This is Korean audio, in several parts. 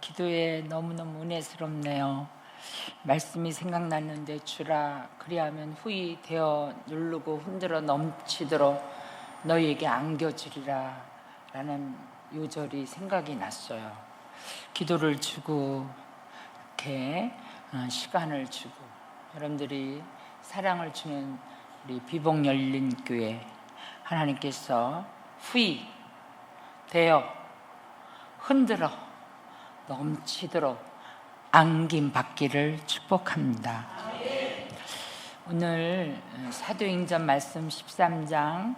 기도에 너무너무 은혜스럽네요. 말씀이 생각났는데 주라 그리하면 후히 되어 누르고 흔들어 넘치도록 너희에게 안겨주리라 라는 요절이 생각이 났어요. 기도를 주고 이렇게 시간을 주고 여러분들이 사랑을 주는 우리 비복 열린 교회, 하나님께서 후히 되어 흔들어 넘치도록 안김 받기를 축복합니다. 오늘 사도행전 말씀 13장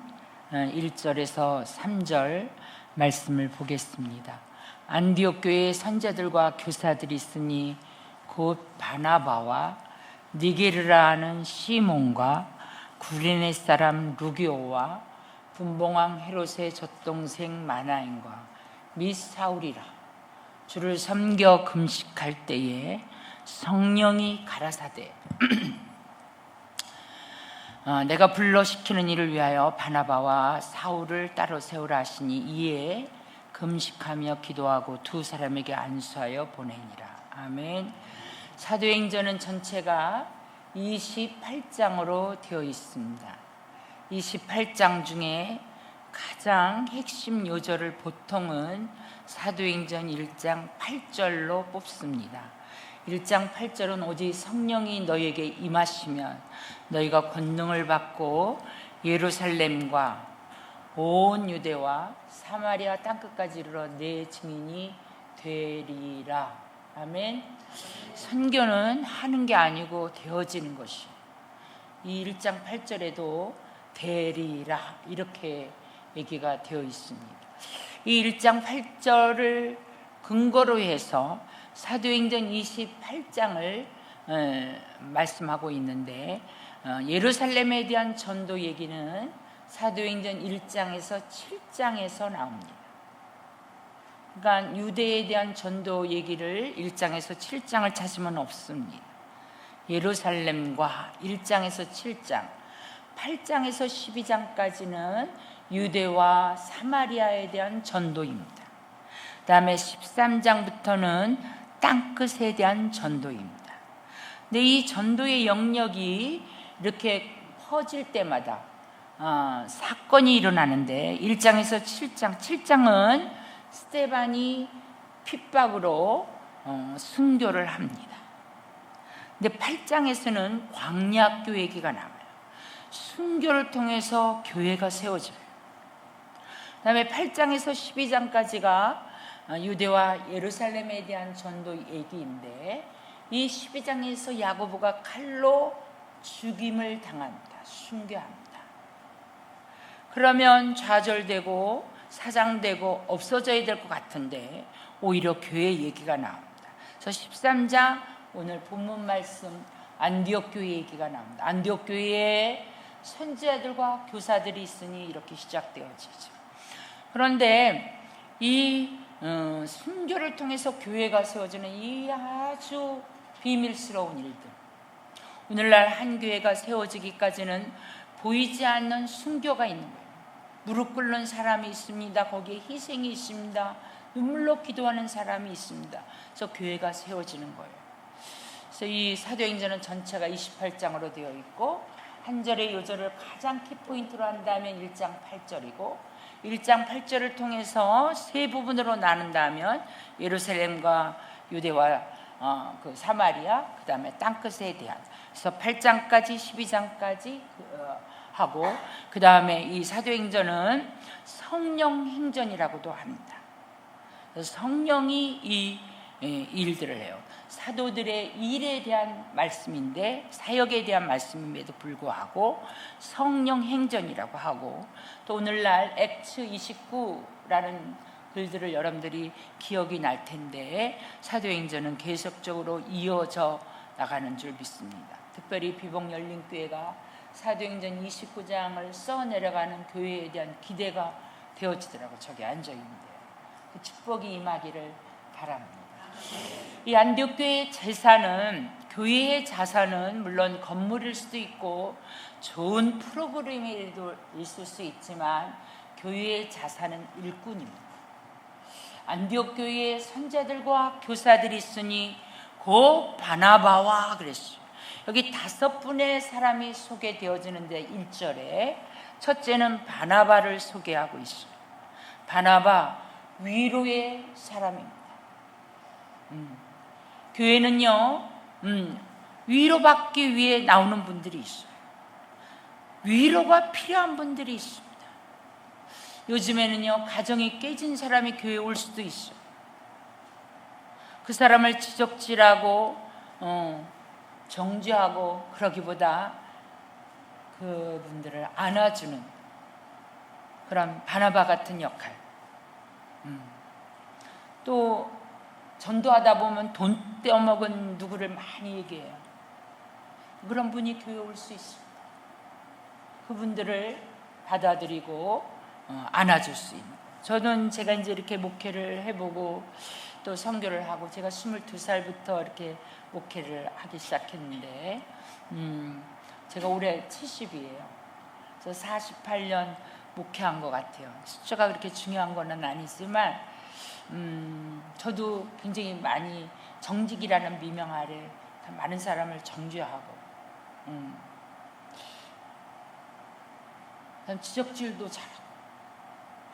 1절에서 3절 말씀을 보겠습니다. 안디옥 교회에 선자들과 교사들이 있으니 곧 바나바와 니게르라 하는 시몬과 구레네 사람 루기오와 분봉왕 헤롯의 젖동생 마나인과 및 사울이라. 주를 섬겨 금식할 때에 성령이 가라사대 내가 불러 시키는 일을 위하여 바나바와 사울을 따로 세우라 하시니 이에 금식하며 기도하고 두 사람에게 안수하여 보내니라. 아멘. 사도행전은 전체가 28장으로 되어 있습니다. 28장 중에 가장 핵심 요절을 보통은 사도행전 1장 8절로 뽑습니다. 1장 8절은 오직 성령이 너희에게 임하시면 너희가 권능을 받고 예루살렘과 온 유대와 사마리아 땅끝까지 이르러 내 증인이 되리라. 아멘. 선교는 하는 게 아니고 되어지는 것이, 이 1장 8절에도 되리라 이렇게 얘기가 되어 있습니다. 이 1장 8절을 근거로 해서 사도행전 28장을 말씀하고 있는데, 예루살렘에 대한 전도 얘기는 사도행전 1장에서 7장에서 나옵니다. 그러니까 유대에 대한 전도 얘기를 1장에서 7장을 찾으면 없습니다. 예루살렘과 1장에서 7장, 8장에서 12장까지는 유대와 사마리아에 대한 전도입니다. 그 다음에 13장부터는 땅끝에 대한 전도입니다. 근데 이 전도의 영역이 이렇게 퍼질 때마다 사건이 일어나는데, 1장에서 7장은 스데반이 핍박으로 순교를 합니다. 근데 8장에서는 광야학교 얘기가 나와요. 순교를 통해서 교회가 세워져요. 그 다음에 8장에서 12장까지가 유대와 예루살렘에 대한 전도 얘기인데, 이 12장에서 야고보가 칼로 죽임을 당합니다. 순교합니다. 그러면 좌절되고 사장되고 없어져야 될 것 같은데 오히려 교회 얘기가 나옵니다. 그래서 13장 오늘 본문 말씀 안디옥 교회 얘기가 나옵니다. 안디옥 교회에 선지자들과 교사들이 있으니 이렇게 시작되어지죠. 그런데 이 순교를 통해서 교회가 세워지는 이 아주 비밀스러운 일들, 오늘날 한 교회가 세워지기까지는 보이지 않는 순교가 있는 거예요. 무릎 꿇는 사람이 있습니다. 거기에 희생이 있습니다. 눈물로 기도하는 사람이 있습니다. 그래서 교회가 세워지는 거예요. 그래서 이 사도행전은 전체가 28장으로 되어 있고, 한 절의 요절을 가장 키포인트로 한다면 1장 8절이고, 1장 8절을 통해서 세 부분으로 나눈다면 예루살렘과 유대와 그 사마리아, 그 다음에 땅끝에 대한, 그래서 8장까지 12장까지 하고, 그 다음에 이 사도행전은 성령 행전이라고도 합니다. 그래서 성령이 이 일들을 해요. 사도들의 일에 대한 말씀인데, 사역에 대한 말씀임에도 불구하고 성령 행전이라고 하고, 또 오늘날 액츠 29라는 글들을 여러분들이 기억이 날 텐데, 사도행전은 계속적으로 이어져 나가는 줄 믿습니다. 특별히 비복 열린 교회가 사도행전 29장을 써내려가는 교회에 대한 기대가 되어지더라고요. 저기 앉아있는데 그 축복이 임하기를 바랍니다. 이 안디옥 교회의 재산은, 교회의 자산은 물론 건물일 수도 있고 좋은 프로그램이 있을 수 있지만 교회의 자산은 일꾼입니다. 안디옥 교회에 선자들과 교사들이 있으니 곧 바나바와 그랬어요. 여기 5분의 사람이 소개되어지는데 1절에 첫째는 바나바를 소개하고 있어요. 바나바, 위로의 사람입니다. 교회는요, 위로받기 위해 나오는 분들이 있어요. 위로가 필요한 분들이 있습니다. 요즘에는요, 가정이 깨진 사람이 교회에 올 수도 있어요. 그 사람을 지적질하고 정죄하고 그러기보다 그분들을 안아주는 그런 바나바 같은 역할. 또 전도하다 보면 돈 떼어먹은 누구를 많이 얘기해요. 그런 분이 교회에 올 수 있습니다. 그분들을 받아들이고 안아줄 수 있는. 저는 제가 이제 이렇게 목회를 해보고 또 선교를 하고 제가 22살부터 이렇게 목회를 하기 시작했는데 제가 올해 70이에요. 그래서 48년 목회한 것 같아요. 숫자가 그렇게 중요한 건 아니지만 저도 굉장히 많이 정직이라는 미명 아래 많은 사람을 정죄하고 지적질도 잘하고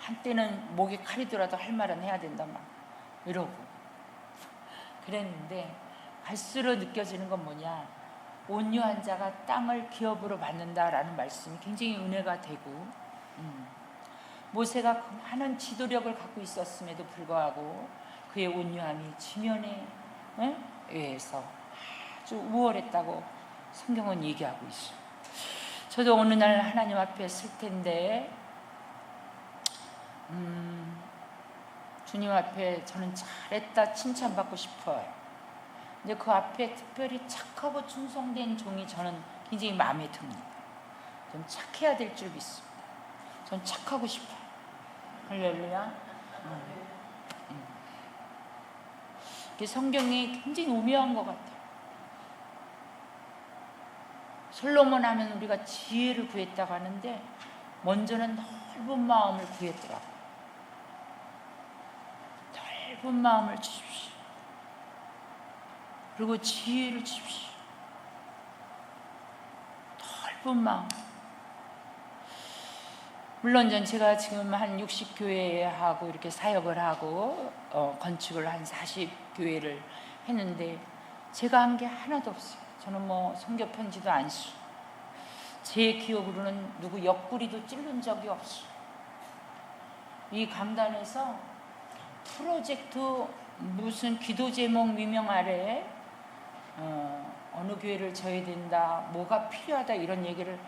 한때는 목에 칼이 들어도 할 말은 해야 된다 막 이러고 그랬는데 갈수록 느껴지는 건 뭐냐, 온유한 자가 땅을 기업으로 받는다라는 말씀이 굉장히 은혜가 되고 모세가 많은 지도력을 갖고 있었음에도 불구하고 그의 온유함이 지면에 의해서 아주 우월했다고 성경은 얘기하고 있어요. 저도 어느 날 하나님 앞에 설 텐데 주님 앞에 저는 잘했다 칭찬받고 싶어요. 근데 그 앞에 특별히 착하고 충성된 종이 저는 굉장히 마음에 듭니다. 좀 착해야 될 줄 믿습니다. 전 착하고 싶어요. 할렐루야. 성경이 굉장히 오묘한 것 같아요. 솔로몬 하면 우리가 지혜를 구했다고 하는데 먼저는 넓은 마음을 구했더라고요. 넓은 마음을 주십시오. 그리고 지혜를 주십시오. 넓은 마음. 물론 제가 지금 한 60교회 하고 이렇게 사역을 하고 건축을 한 40교회를 했는데 제가 한 게 하나도 없어요. 저는 뭐 선교 편지도 안 쓰고 제 기억으로는 누구 옆구리도 찔른 적이 없어요. 이 강단에서 프로젝트 무슨 기도 제목 미명 아래 어느 교회를 져야 된다, 뭐가 필요하다 이런 얘기를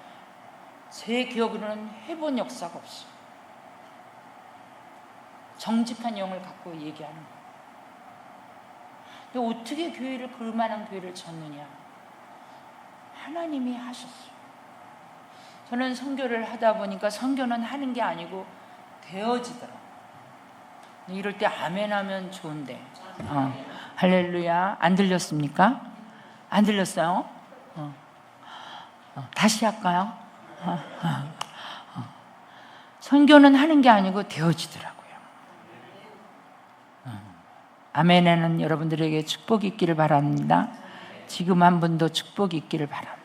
제 기억으로는 해본 역사가 없어요. 정직한 영을 갖고 얘기하는 거예요. 근데 어떻게 교회를 그만한 교회를 졌느냐? 하나님이 하셨어요. 저는 선교를 하다 보니까 선교는 하는 게 아니고 되어지더라고요. 이럴 때 아멘 하면 좋은데 할렐루야. 안 들렸습니까? 안 들렸어요? 다시 할까요? 선교는 하는 게 아니고 되어지더라고요. 아멘에는 여러분들에게 축복이 있기를 바랍니다. 지금 한 분도 축복이 있기를 바랍니다.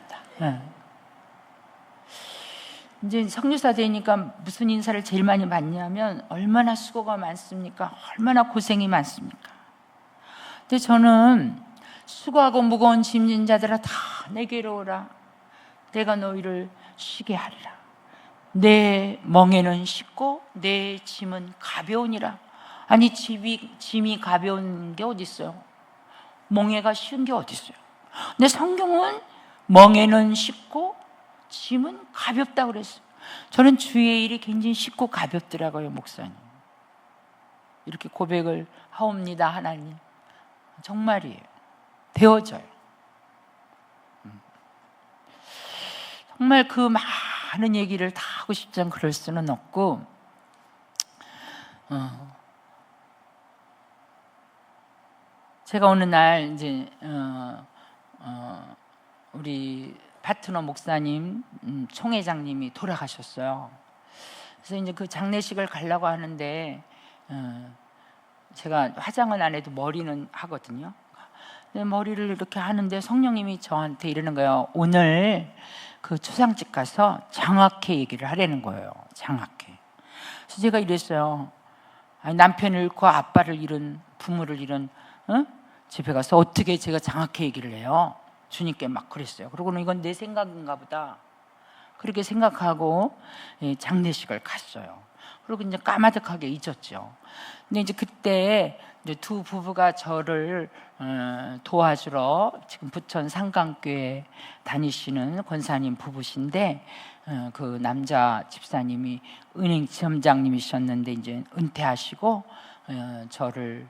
이제 선교사 되니까 무슨 인사를 제일 많이 받냐면 얼마나 수고가 많습니까? 얼마나 고생이 많습니까? 근데 저는 수고하고 무거운 짐진 자들아 다 내게로 오라. 내가 너희를 쉬게 하리라. 내 멍에는 쉽고 내 짐은 가벼우니라. 아니 짐이 가벼운 게 어디 있어요? 멍에가 쉬운 게 어디 있어요? 근데 성경은 멍에는 쉽고 짐은 가볍다고 그랬어요. 저는 주의 일이 굉장히 쉽고 가볍더라고요. 목사님 이렇게 고백을 하옵니다. 하나님 정말이에요. 되어져요. 정말 그 많은 얘기를 다 하고 싶지만 그럴 수는 없고 제가 어느 날 이제 우리 파트너 목사님 총회장님이 돌아가셨어요. 그래서 이제 그 장례식을 가려고 하는데 제가 화장은 안 해도 머리는 하거든요. 근데 머리를 이렇게 하는데 성령님이 저한테 이러는 거예요. 오늘 그 초상집 가서 장학회 얘기를 하라는 거예요. 장학회. 그래서 제가 이랬어요. 아니, 남편을 잃고 아빠를 잃은, 부모를 잃은 집에 가서 어떻게 제가 장학회 얘기를 해요? 주님께 막 그랬어요. 그러고는 이건 내 생각인가 보다, 그렇게 생각하고 장례식을 갔어요. 그리고 이제 까마득하게 잊었죠. 근데 이제 그때 이제 두 부부가 저를 도와주러 지금 부천 상강교회 다니시는 권사님 부부신데, 그 남자 집사님이 은행 지점장님이셨는데 이제 은퇴하시고 저를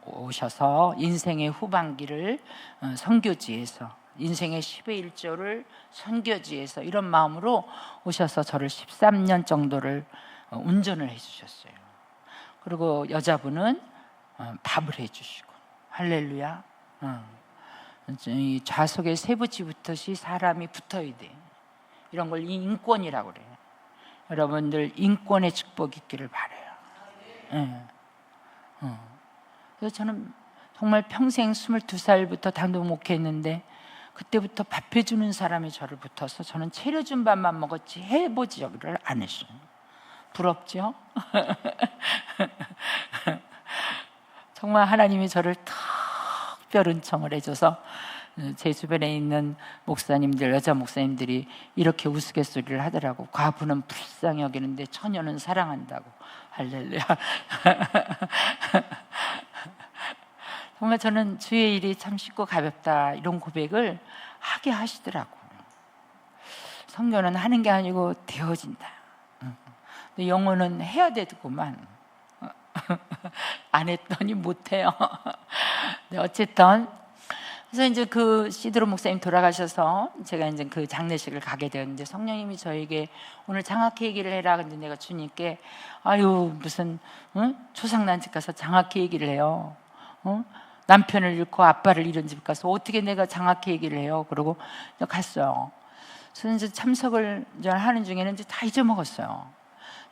오셔서 인생의 후반기를 선교지에서, 인생의 10의 1조를 선교지에서 이런 마음으로 오셔서 저를 13년 정도를 운전을 해주셨어요. 그리고 여자분은 밥을 해주시고, 할렐루야. 이 좌석에 세부치 붙듯이 사람이 붙어야 돼. 이런 걸 인권이라고 그래요. 여러분들 인권의 축복이 있기를 바라요. 그래서 저는 정말 평생 22살부터 단독 목회했는데, 그때부터 밥 해주는 사람이 저를 붙어서 저는 차려준 밥만 먹었지 해보지를 안 했어요. 부럽죠? 정말 하나님이 저를 특별 은총을 해줘서 제 주변에 있는 목사님들, 여자 목사님들이 이렇게 우스갯소리를 하더라고. 과부는 불쌍히 여기는데 처녀는 사랑한다고. 할렐루야. 정말 저는 주의 일이 참 쉽고 가볍다, 이런 고백을 하게 하시더라고요. 성교는 하는 게 아니고 되어진다. 근데 영어는 해야 되더구만. 안 했더니 못해요. 네, 어쨌든 그래서 이제 그 시드로 목사님 돌아가셔서 제가 이제 그 장례식을 가게 되었는데, 성령님이 저에게 오늘 장학회 얘기를 해라. 근데 내가 주님께 아유 무슨 초상난 집 가서 장학회 얘기를 해요. 남편을 잃고 아빠를 잃은 집 가서 어떻게 내가 장학회 얘기를 해요. 그러고 갔어요. 그래서 이제 참석을 이제 하는 중에는 이제 다 잊어먹었어요.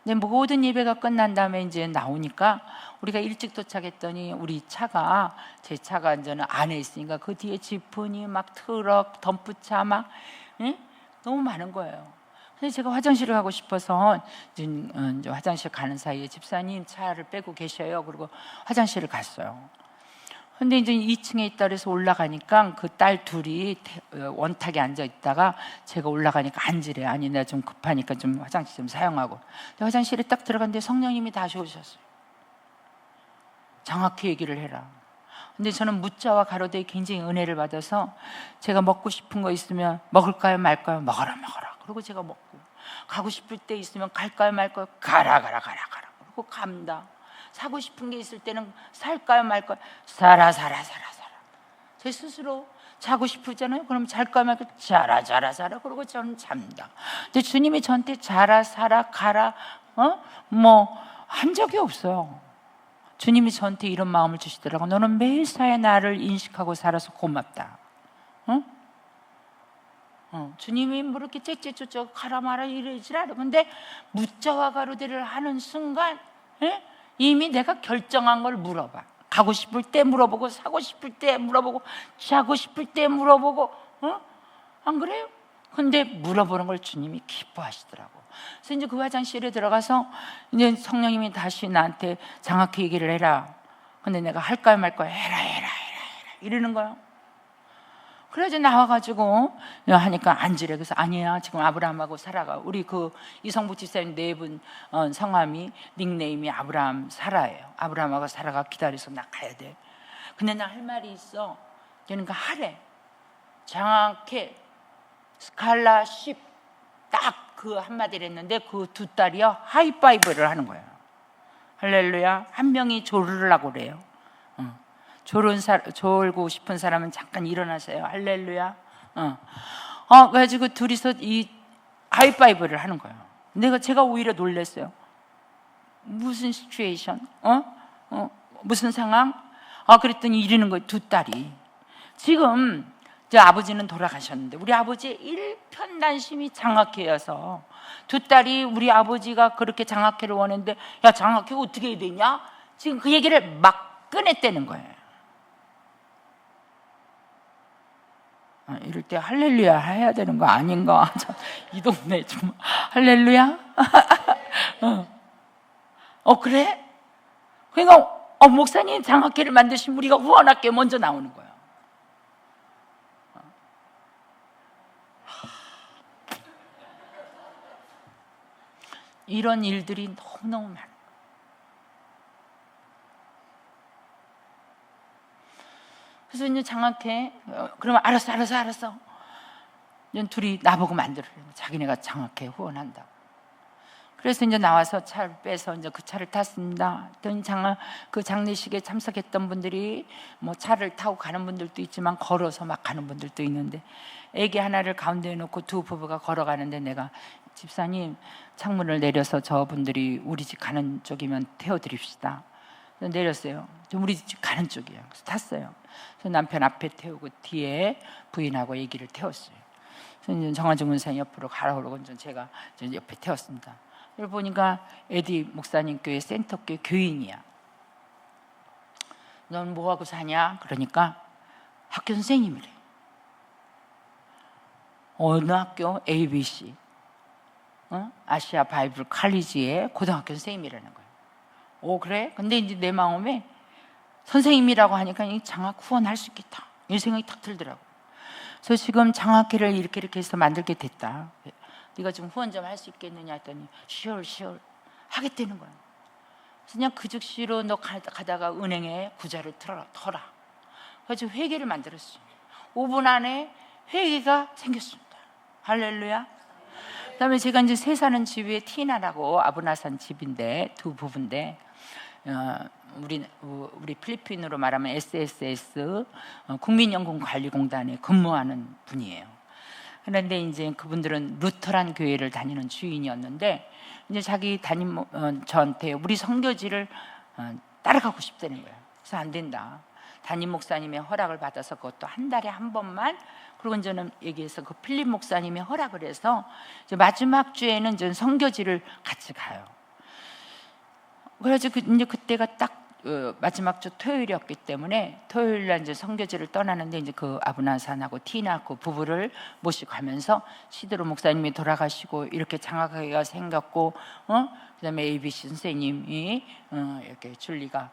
근데 모든 예배가 끝난 다음에 이제 나오니까 우리가 일찍 도착했더니 우리 차가, 제 차가 이제는 안에 있으니까 그 뒤에 지프니 막 트럭, 덤프차 막 너무 많은 거예요. 그래서 제가 화장실을 가고 싶어서 이제 화장실 가는 사이에 집사님 차를 빼고 계셔요. 그리고 화장실을 갔어요. 근데 이제 2층에 있다 그래서 올라가니까 그 딸 둘이 원탁에 앉아 있다가 제가 올라가니까 앉으래. 아니 내가 좀 급하니까 좀 화장실 좀 사용하고. 화장실에 딱 들어갔는데 성령님이 다시 오셨어요. 정확히 얘기를 해라. 근데 저는 무자와 가로대에 굉장히 은혜를 받아서 제가 먹고 싶은 거 있으면 먹을까요 말까요? 먹어라. 그리고 제가 먹고, 가고 싶을 때 있으면 갈까요 말까요? 가라. 그리고 갑니다. 사고 싶은 게 있을 때는 살까요 말까요? 살아. 제 스스로 자고 싶으잖아요. 그럼 잘까요 말까요? 자라. 그러고 저는 잡니다. 근데 주님이 저한테 자라, 살아, 가라 뭐 한 적이 없어요. 주님이 저한테 이런 마음을 주시더라고. 너는 매일사에 나를 인식하고 살아서 고맙다. 주님이 뭐 이렇게 째째쭈쭈 가라 마라 이러지 않아. 근데 무자와 가로대를 하는 순간 이미 내가 결정한 걸 물어봐. 가고 싶을 때 물어보고, 사고 싶을 때 물어보고, 자고 싶을 때 물어보고, 안 그래요? 근데 물어보는 걸 주님이 기뻐하시더라고. 그래서 이제 그 화장실에 들어가서 이제 성령님이 다시 나한테 장학회 얘기를 해라. 근데 내가 할까요 말까요? 해라 이러는 거예요. 그래서 나와가지고 하니까 앉으래. 그래서 아니야, 지금 아브라함하고 사라가, 우리 그 이성부 집사님 네 분 성함이 닉네임이 아브라함 사라예요. 아브라함하고 사라가 기다려서 나 가야 돼. 근데 나 할 말이 있어. 그러니까 하래. 장학회 스칼라십 딱 그 한마디를 했는데 그 두 딸이요 하이파이브를 하는 거예요. 할렐루야. 한 명이 조르라고 그래요. 졸고 싶은 사람은 잠깐 일어나세요. 할렐루야. 그래가지고 둘이서 이 하이파이브를 하는 거예요. 제가 오히려 놀랐어요. 무슨 시츄에이션? 무슨 상황? 그랬더니 이러는 거예요. 두 딸이. 지금 저 아버지는 돌아가셨는데 우리 아버지의 일편단심이 장학회여서 두 딸이 우리 아버지가 그렇게 장학회를 원했는데, 야 장학회 어떻게 해야 되냐? 지금 그 얘기를 막 꺼냈다는 거예요. 이럴 때 할렐루야 해야 되는 거 아닌가? 이 동네 좀 할렐루야? 그래? 그러니까 목사님 장학회를 만드신 우리가 후원할게 먼저 나오는 거예요. 이런 일들이 너무너무 많아요. 그래서 이제 장학회, 그러면 알았어. 이제 둘이 나보고 만들으려고. 자기네가 장학회 후원한다고. 그래서 이제 나와서 차를 빼서 이제 그 차를 탔습니다. 그 장례식에 참석했던 분들이 뭐 차를 타고 가는 분들도 있지만 걸어서 막 가는 분들도 있는데, 애기 하나를 가운데에 놓고 두 부부가 걸어가는데 내가 집사님 창문을 내려서 저분들이 우리 집 가는 쪽이면 태워드립시다. 내렸어요. 우리 집 가는 쪽이에요. 그래서 탔어요. 그래서 남편 앞에 태우고 뒤에 부인하고 애기를 태웠어요. 그래서 이제 정한중 원사님 옆으로 가라 그러고 제가 옆에 태웠습니다. 이걸 보니까 에디 목사님 교회 센터교회 교인이야. 넌 뭐하고 사냐? 그러니까 학교 선생님이래. 어느 학교? ABC 아시아 바이블 칼리지의 고등학교 선생님이라는 거예요. 그래? 근데 이제 내 마음에 선생님이라고 하니까 장학 후원할 수 있겠다, 이 생각이 탁 들더라고. 그래서 지금 장학회를 이렇게 해서 만들게 됐다. 네가 좀 후원 좀 할 수 있겠느냐 했더니 sure 하겠다는 거야. 그래서 그냥 그 즉시로 너 가다가 은행에 구자를 터라. 그래서 회계를 만들었어요. 5분 안에 회계가 생겼습니다. 할렐루야. 그다음에 제가 이제 새 사는 집에 티나라고 아브나산 집인데 두 부부인데, 우리 필리핀으로 말하면 SSS 국민연금관리공단에 근무하는 분이에요. 그런데 이제 그분들은 루터란 교회를 다니는 주인이었는데, 이제 자기 저한테 우리 선교지를 따라가고 싶다는 거예요. 그래서 안 된다. 담임 목사님의 허락을 받아서 그것도 한 달에 한 번만, 그리고 저는 얘기해서 그 필립 목사님의 허락을 해서 이제 마지막 주에는 전 선교지를 같이 가요. 그래서 이제 그때가 딱 마지막 주 토요일이었기 때문에 토요일 날 이제 선교지를 떠나는데, 이제 그 아브나산하고 티나 그 부부를 모시고 가면서 시드로 목사님이 돌아가시고 이렇게 장학회가 생겼고, 그다음에 ABC 선생님이 이렇게 줄리가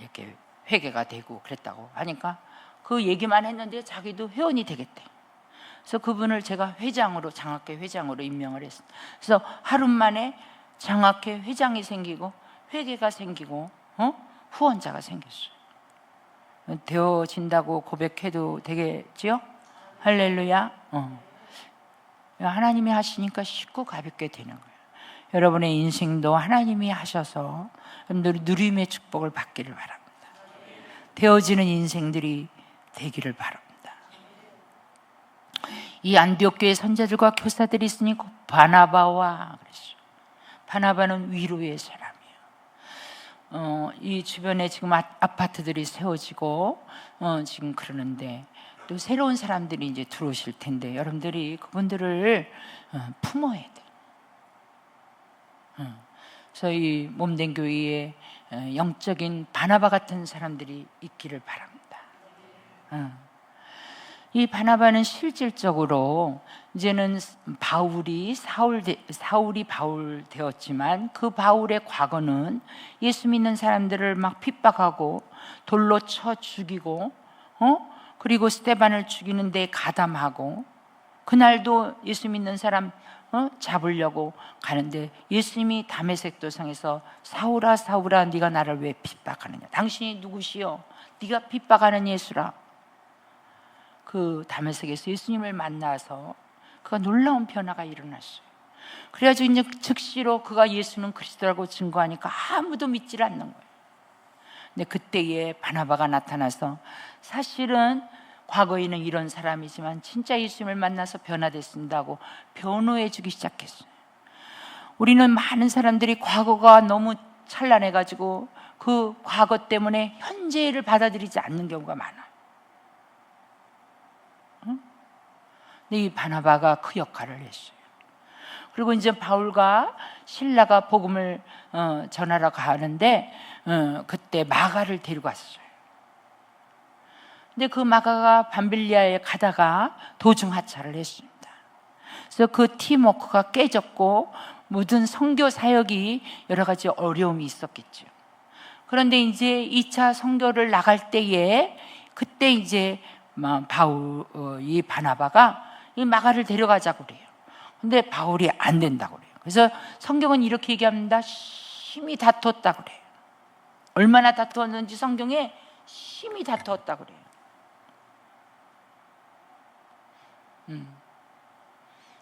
이렇게 회개가 되고 그랬다고 하니까 그 얘기만 했는데 자기도 회원이 되겠대. 그래서 그분을 제가 장학회 회장으로 임명을 했어요. 그래서 하루 만에 장학회 회장이 생기고 회계가 생기고 후원자가 생겼어요. 되어진다고 고백해도 되겠지요? 할렐루야. 하나님이 하시니까 쉽고 가볍게 되는 거예요. 여러분의 인생도 하나님이 하셔서 누림의 축복을 받기를 바랍니다. 되어지는 인생들이 되기를 바랍니다. 이 안디옥 교회 선자들과 교사들이 있으니 곧 바나바와 그랬어요. 바나바는 위로의 사람이에요. 이 주변에 지금 아파트들이 세워지고 지금 그러는데, 또 새로운 사람들이 이제 들어오실 텐데 여러분들이 그분들을 품어야 돼요. 그래서 이 몸된 교회에 영적인 바나바 같은 사람들이 있기를 바랍니다. 이 바나바는 실질적으로 이제는 사울이 바울 되었지만, 그 바울의 과거는 예수 믿는 사람들을 막 핍박하고 돌로 쳐 죽이고 그리고 스데반을 죽이는 데 가담하고, 그날도 예수 믿는 사람 잡으려고 가는데 예수님이 다메섹 도상에서 사울아 사울아 네가 나를 왜 핍박하느냐, 당신이 누구시오? 네가 핍박하는 예수라. 그 다메섹에서 예수님을 만나서 그가 놀라운 변화가 일어났어요. 그래가지고 이제 즉시로 그가 예수는 그리스도라고 증거하니까 아무도 믿지를 않는 거예요. 근데 그때에 바나바가 나타나서 사실은 과거에는 이런 사람이지만 진짜 예수님을 만나서 변화됐습니다 하고 변호해 주기 시작했어요. 우리는 많은 사람들이 과거가 너무 찬란해가지고 그 과거 때문에 현재를 받아들이지 않는 경우가 많아요. 근데 이 바나바가 그 역할을 했어요. 그리고 이제 바울과 실라가 복음을 전하러 가는데 그때 마가를 데리고 왔어요. 근데 그 마가가 밤빌리아에 가다가 도중 하차를 했습니다. 그래서 그 팀워크가 깨졌고 모든 선교 사역이 여러 가지 어려움이 있었겠죠. 그런데 이제 2차 선교를 나갈 때에 그때 이제 이 바나바가 이 마가를 데려가자고 그래요. 근데 바울이 안 된다고 그래요. 그래서 성경은 이렇게 얘기합니다. 심히 다퉜다고 그래요. 얼마나 다투었는지 성경에 심히 다투었다고 그래요.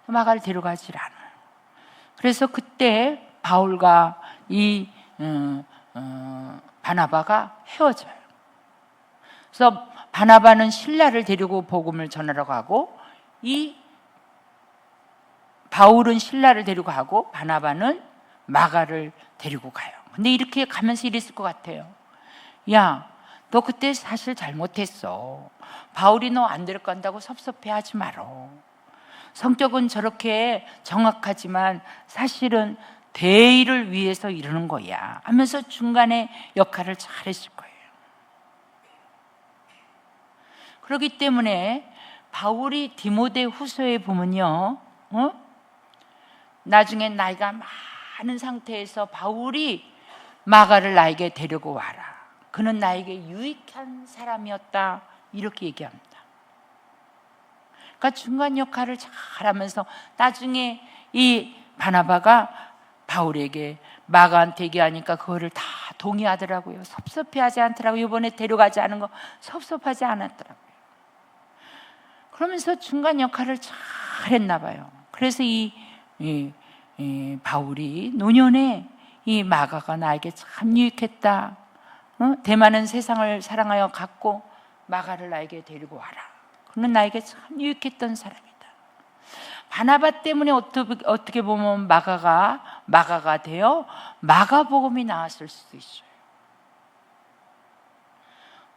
마가를 데려가질 않아요. 그래서 그때 바울과 이 바나바가 헤어져요. 그래서 바나바는 실라를 데리고 복음을 전하러 가고 이 바울은 실라를 데리고 가고 바나바는 마가를 데리고 가요. 근데 이렇게 가면서 이랬을 것 같아요. 야, 너 그때 사실 잘못했어. 바울이 너 안 데려간다고 섭섭해하지 말어. 성격은 저렇게 정확하지만 사실은 대의를 위해서 이러는 거야 하면서 중간에 역할을 잘했을 거예요. 그렇기 때문에 바울이 디모데 후서에 보면요, 나중에 나이가 많은 상태에서 바울이 마가를 나에게 데리고 와라. 그는 나에게 유익한 사람이었다. 이렇게 얘기합니다. 그러니까 중간 역할을 잘하면서 나중에 이 바나바가 바울에게 마가한테 얘기하니까 그거를 다 동의하더라고요. 섭섭해하지 않더라고요. 이번에 데려가지 않은 거 섭섭하지 않았더라고요. 그러면서 중간 역할을 잘 했나 봐요. 그래서 이 바울이 노년에 이 마가가 나에게 참 유익했다. 대만은 세상을 사랑하여 갔고 마가를 나에게 데리고 와라. 그는 나에게 참 유익했던 사람이다. 바나바 때문에 어떻게 보면 마가가 되어 마가복음이 나왔을 수도 있어요.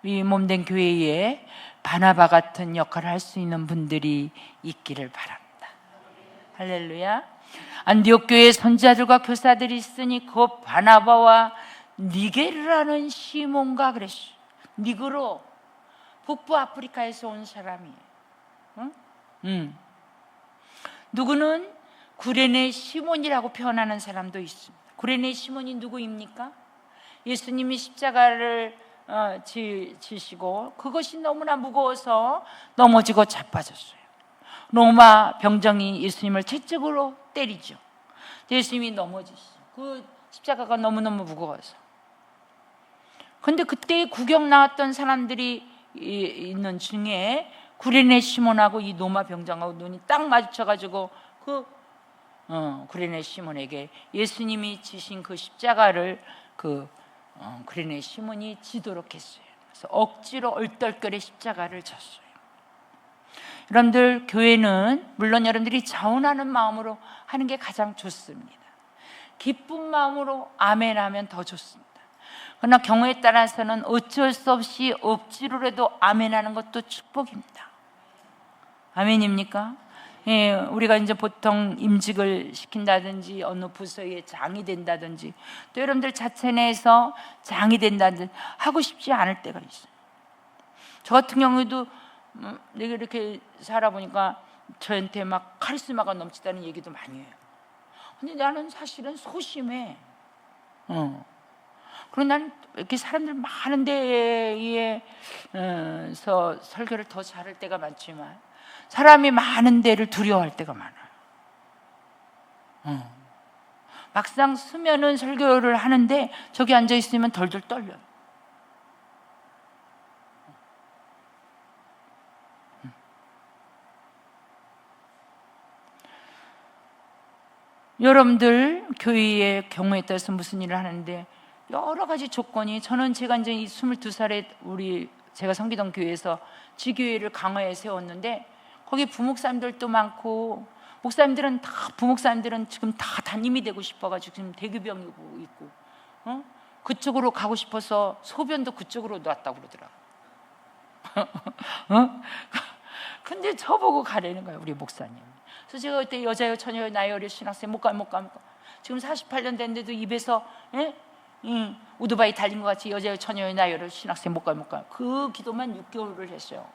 이 몸된 교회에 바나바 같은 역할을 할 수 있는 분들이 있기를 바랍니다. 할렐루야. 안디옥 교회에 선지자들과 교사들이 있으니 그 바나바와 니게르라는 시몬가 그랬어요. 니그로 북부 아프리카에서 온 사람이에요. 누구는 구레네 시몬이라고 표현하는 사람도 있습니다. 구레네 시몬이 누구입니까? 예수님이 십자가를 지시고 그것이 너무나 무거워서 넘어지고 자빠졌어요. 로마 병정이 예수님을 채찍으로 때리죠. 예수님이 넘어지시죠. 그 십자가가 너무너무 무거워서. 근데 그때 구경 나왔던 사람들이 있는 중에 구레네 시몬하고 이 로마 병정하고 눈이 딱 마주쳐가지고 그 구레네 시몬에게 예수님이 지신 그 십자가를 구레네 시몬이 지도록 했어요. 그래서 억지로 얼떨결에 십자가를 졌어요. 여러분들, 교회는 물론 여러분들이 자원하는 마음으로 하는 게 가장 좋습니다. 기쁜 마음으로 아멘 하면 더 좋습니다. 그러나 경우에 따라서는 어쩔 수 없이 억지로라도 아멘 하는 것도 축복입니다. 아멘입니까? 예, 우리가 이제 보통 임직을 시킨다든지 어느 부서에 장이 된다든지 또 여러분들 자체 내에서 장이 된다든지 하고 싶지 않을 때가 있어요. 저 같은 경우에도 내가 이렇게 살아보니까 저한테 막 카리스마가 넘치다는 얘기도 많이 해요. 근데 나는 사실은 소심해. 그리고 나는 이렇게 사람들 많은 데에서 설교를 더 잘할 때가 많지만 사람이 많은 데를 두려워할 때가 많아요. 막상 쓰면은 설교를 하는데 저기 앉아 있으면 덜덜 떨려요. 여러분들 교회의 경우에 따라서 무슨 일을 하는데 여러 가지 조건이, 저는 제가 이제 22살에 제가 섬기던 교회에서 지교회를 강화에 세웠는데 거기 부목사님들도 많고 목사님들은 다 부목사님들은 지금 다 담임이 되고 싶어가지고 지금 대교병이고 있고 그쪽으로 가고 싶어서 소변도 그쪽으로 놨다고 그러더라고요. 근데 저보고 가라는 거예요, 우리 목사님. 그래서 제가 그때 여자요 처녀요 나이어리 신학생 못 가. 지금 48년 됐는데도 입에서 오토바이 달린 것 같이 여자요 처녀요 나이어리 신학생 못 가. 그 기도만 6개월을 했어요.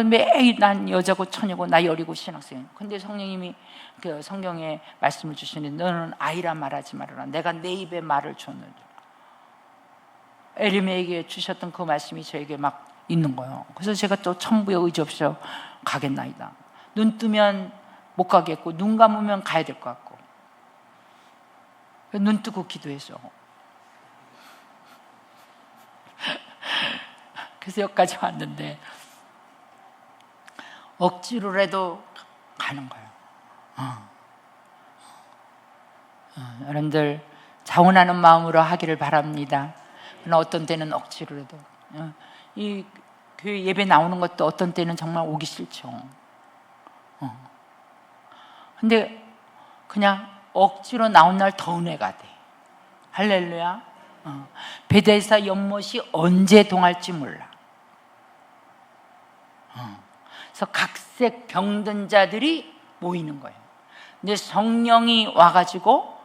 매일 난 여자고 처녀고 나이어리고 신학생. 근데 성령님이 그 성경에 말씀을 주시는데 너는 아이라 말하지 말아라. 내가 내 입에 말을 줬는데. 에리메에게 주셨던 그 말씀이 저에게 막 있는 거예요. 그래서 제가 또 천부에 의지 없이 가겠나이다. 눈 뜨면 못 가겠고 눈 감으면 가야 될 것 같고 눈 뜨고 기도해서 그래서 여기까지 왔는데 억지로라도 가는 거예요. 여러분들 자원하는 마음으로 하기를 바랍니다. 그러나 어떤 때는 억지로라도 이 교회 예배 나오는 것도 어떤 때는 정말 오기 싫죠. 근데 그냥 억지로 나온 날 더 은혜가 돼. 할렐루야. 베데스다 연못이 언제 동할지 몰라. 그래서 각색 병든 자들이 모이는 거예요. 근데 성령이 와가지고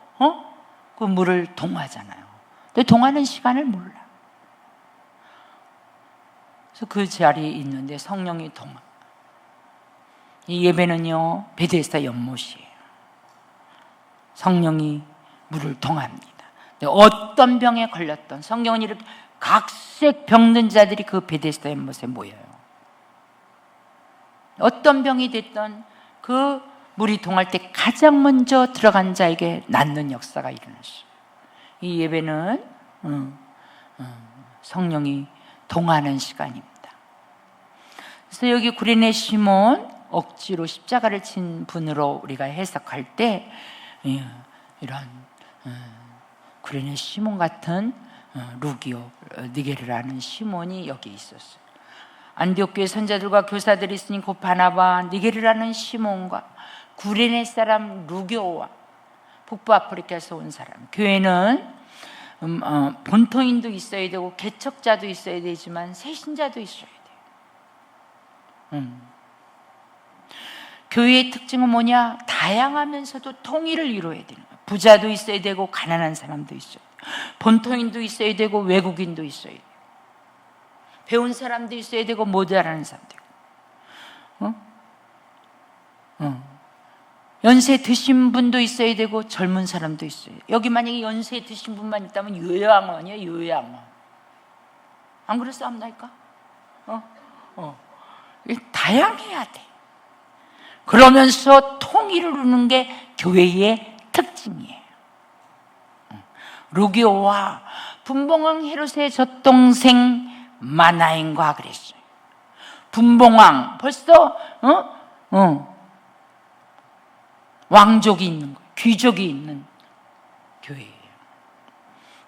그 물을 동하잖아요. 근데 동하는 시간을 몰라. 그래서 그 자리에 있는데 성령이 동하. 이 예배는요 베데스다 연못이에요. 성령이 물을 동합니다. 근데 어떤 병에 걸렸던 성경은 이렇게 각색 병든 자들이 그 베데스다 연못에 모여요. 어떤 병이 됐던 그 물이 동할 때 가장 먼저 들어간 자에게 낫는 역사가 일어났어요. 이 예배는 성령이 동하는 시간입니다. 그래서 여기 구레네 시몬 억지로 십자가를 친 분으로 우리가 해석할 때 이런 구레네 시몬 같은 루기오 니게르라는 시몬이 여기 있었어요. 안디옥 교회 선자들과 교사들이 있으니 곧 바나바 니게르라는 시몬과 구레네 사람 루기오와 북부 아프리카에서 온 사람. 교회는 본토인도 있어야 되고 개척자도 있어야 되지만 세신자도 있어야 돼요. 교회의 특징은 뭐냐? 다양하면서도 통일을 이루어야 되는 거예요. 부자도 있어야 되고 가난한 사람도 있어야 돼요. 본토인도 있어야 되고 외국인도 있어야 돼요. 배운 사람도 있어야 되고 못 알아는 사람도 있고 연세 드신 분도 있어야 되고 젊은 사람도 있어요. 여기 만약에 연세 드신 분만 있다면 요양원이에요. 요양원. 안 그렇습니까? 다양해야 돼. 그러면서 통일을 이루는 게 교회의 특징이에요. 루기오와 분봉왕 헤롯의 젖동생 마나인과 그랬어요. 분봉왕 벌써 왕족이 있는 거예요. 귀족이 있는 교회예요.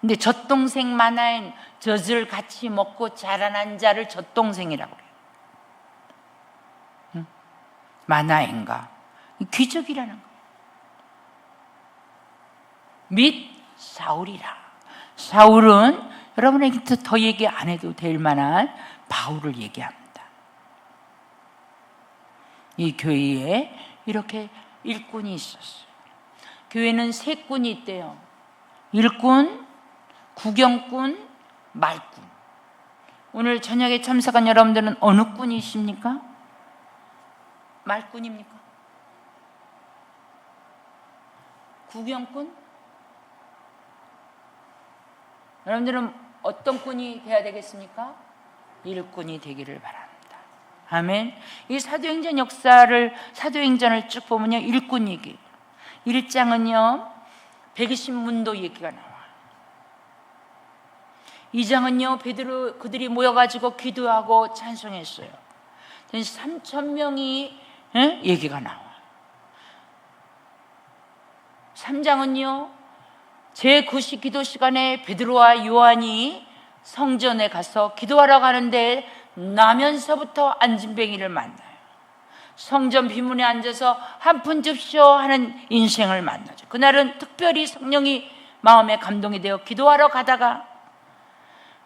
근데 젖동생 마나인 젖을 같이 먹고 자라난 자를 젖동생이라고 그래요. 마나인가 귀족이라는 거예요. 및 사울이라. 사울은 여러분에게 더 얘기 안 해도 될 만한 바울을 얘기합니다. 이 교회에 이렇게 일꾼이 있었어요. 교회는 세 꾼이 있대요. 일꾼, 구경꾼, 말꾼. 오늘 저녁에 참석한 여러분들은 어느 꾼이십니까? 말꾼입니까? 구경꾼? 여러분들은 어떤 꾼이 돼야 되겠습니까? 일꾼이 되기를 바랍니다. 아멘. 이 사도행전 역사를 사도행전을 쭉 보면요 일꾼 얘기 1장은요 120문도 얘기가 나와요. 2장은요 베드로 그들이 모여가지고 기도하고 찬송했어요. 3,000명이 얘기가 나와요. 3장은요 제9시 기도 시간에 베드로와 요한이 성전에 가서 기도하러 가는데 나면서부터 안진뱅이를 만나요. 성전 비문에 앉아서 한 푼 줍쇼 하는 인생을 만나죠. 그날은 특별히 성령이 마음에 감동이 되어 기도하러 가다가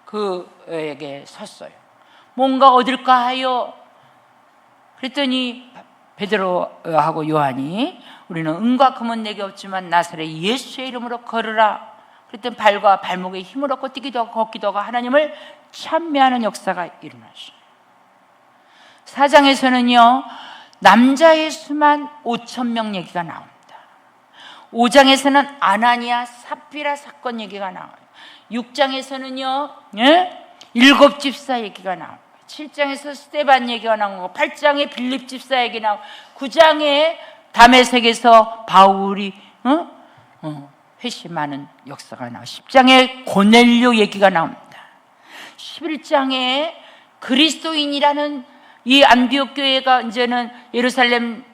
그에게 섰어요. 뭔가 얻을까 하여 그랬더니 베드로하고 요한이 우리는 은과 금은 내게 없지만 나사렛 예수의 이름으로 걸으라. 그랬더니 발과 발목에 힘을 얻고 뛰기도 하고 걷기도 하고 하나님을 찬미하는 역사가 일어나죠. 4장에서는요 남자의 수만 5,000명 얘기가 나옵니다. 5장에서는 아나니아 삽비라 사건 얘기가 나와요. 6장에서는요 7 집사 얘기가 나와요. 7장에서 스데반 얘기가 나오고 8장에 빌립 집사 얘기 나오고 9장에 다메섹에서 바울이 회심하는 역사가 나와요. 10장에 고넬료 얘기가 나옵니다. 11장에 그리스도인이라는 이 안디옥 교회가 이제는 예루살렘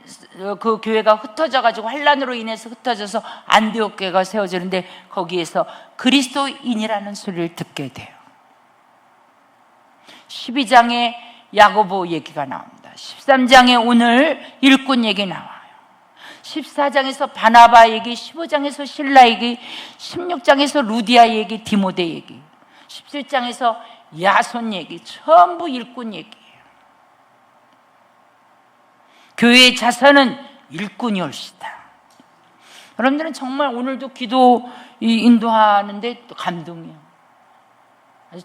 그 교회가 흩어져 가지고 환란으로 인해서 흩어져서 안디옥 교회가 세워지는데 거기에서 그리스도인이라는 소리를 듣게 돼요. 12장에 야고보 얘기가 나옵니다. 13장에 오늘 일꾼 얘기 나와요. 14장에서 바나바 얘기, 15장에서 실라 얘기, 16장에서 루디아 얘기, 디모데 얘기, 17장에서 야손 얘기, 전부 일꾼 얘기예요. 교회의 자산은 일꾼이 올시다. 여러분들은 정말 오늘도 기도 인도하는데 감동이에요.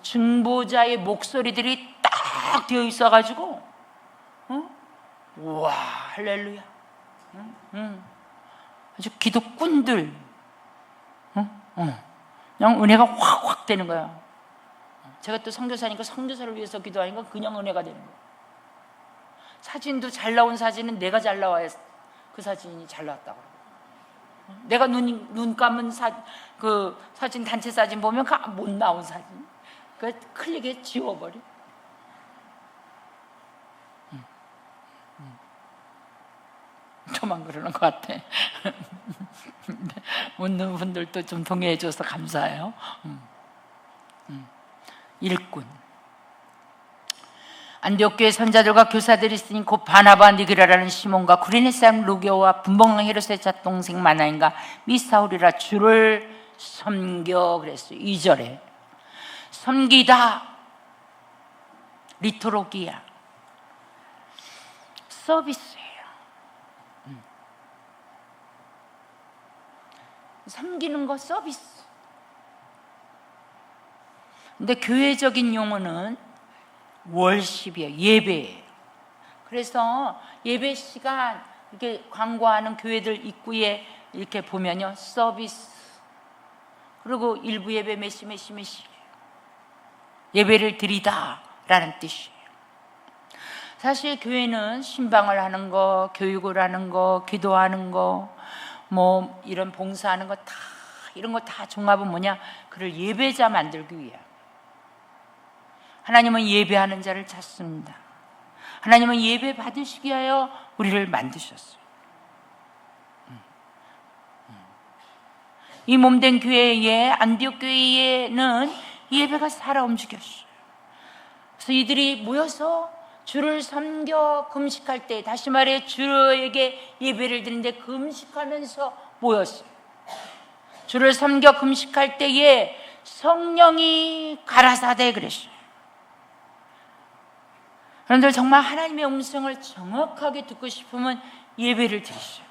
중보자의 목소리들이 딱 되어 있어가지고, 우와, 할렐루야. 아주 기도꾼들, 그냥 은혜가 확 되는 거야. 제가 또 선교사니까 선교사를 위해서 기도하니까 그냥 은혜가 되는 거야. 사진도 잘 나온 사진은 내가 잘 나와야 그 사진이 잘 나왔다고. 내가 눈 감은 그 사진, 단체 사진 보면 못 나온 사진. 그 클릭에 지워버려. 저만 그러는 것 같아. 웃는 분들도 좀 동의해줘서 감사해요. 일꾼. 안디옥 교회 선자들과 교사들이 있으니 곧 바나바, 니그라라는 시몬과 구레네 사람 루교와 분봉왕 헤롯의 잣동생 마나인과 미사울이라 주를 섬겨 그랬어요. 2절에 섬기다, 리토로기야, 서비스예요. 섬기는 거 서비스. 근데 교회적인 용어는 월십이에요. 예배예요. 그래서 예배 시간 이렇게 광고하는 교회들 입구에 이렇게 보면요 서비스, 그리고 일부 예배 몇 시 예배를 드리다 라는 뜻이에요. 사실 교회는 신방을 하는 거, 교육을 하는 거, 기도하는 거, 뭐 이런 봉사하는 거 다, 이런 거 다 종합은 뭐냐, 그를 예배자 만들기 위해. 하나님은 예배하는 자를 찾습니다. 하나님은 예배 받으시기 위하여 우리를 만드셨어요. 이 몸된 교회에, 안디옥 교회에는 예배가 살아 움직였어요. 그래서 이들이 모여서 주를 섬겨 금식할 때, 다시 말해 주에게 예배를 드리는데 금식하면서 모였어요. 주를 섬겨 금식할 때에 성령이 가라사대 그랬어요. 그런데 정말 하나님의 음성을 정확하게 듣고 싶으면 예배를 드리셔요.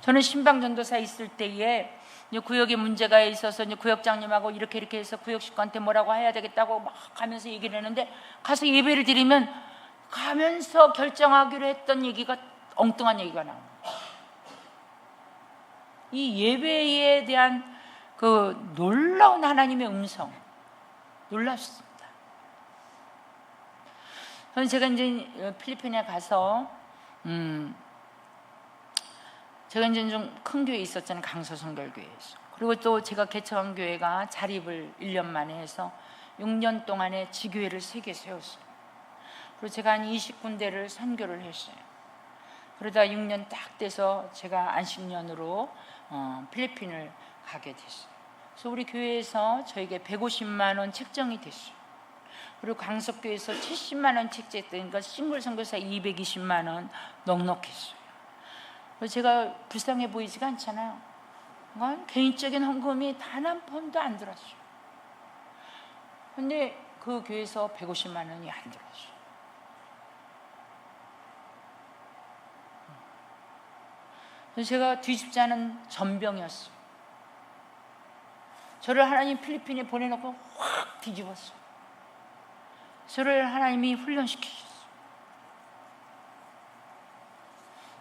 저는 신방전도사 있을 때에 구역에 문제가 있어서 구역장님하고 이렇게 해서 구역식구한테 뭐라고 해야 되겠다고 막 가면서 얘기를 했는데, 가서 예배를 드리면 가면서 결정하기로 했던 얘기가 엉뚱한 얘기가 나옵니다. 이 예배에 대한 그 놀라운 하나님의 음성, 놀랍습니다. 제가 이제 필리핀에 가서 제가 이제 좀 큰 교회에 있었잖아요. 강서성결교회에서. 그리고 또 제가 개척한 교회가 자립을 1년 만에 해서 6년 동안에 지교회를 3개 세웠어요. 그리고 제가 한 20군데를 선교를 했어요. 그러다 6년 딱 돼서 제가 안식년으로 필리핀을 가게 됐어요. 그래서 우리 교회에서 저에게 150만 원 책정이 됐어요. 그리고 강석교에서 70만 원 책정했으니까 싱글 선교사 220만 원 넉넉했어요. 그래서 제가 불쌍해 보이지가 않잖아요. 개인적인 헌금이 단 한 푼도 안 들었어요. 근데 그 교회에서 150만 원이 안 들었어요. 그래서 제가 뒤집지 않은 전병이었어요. 저를 하나님 필리핀에 보내놓고 확 뒤집었어요. 저를 하나님이 훈련시키셨어요.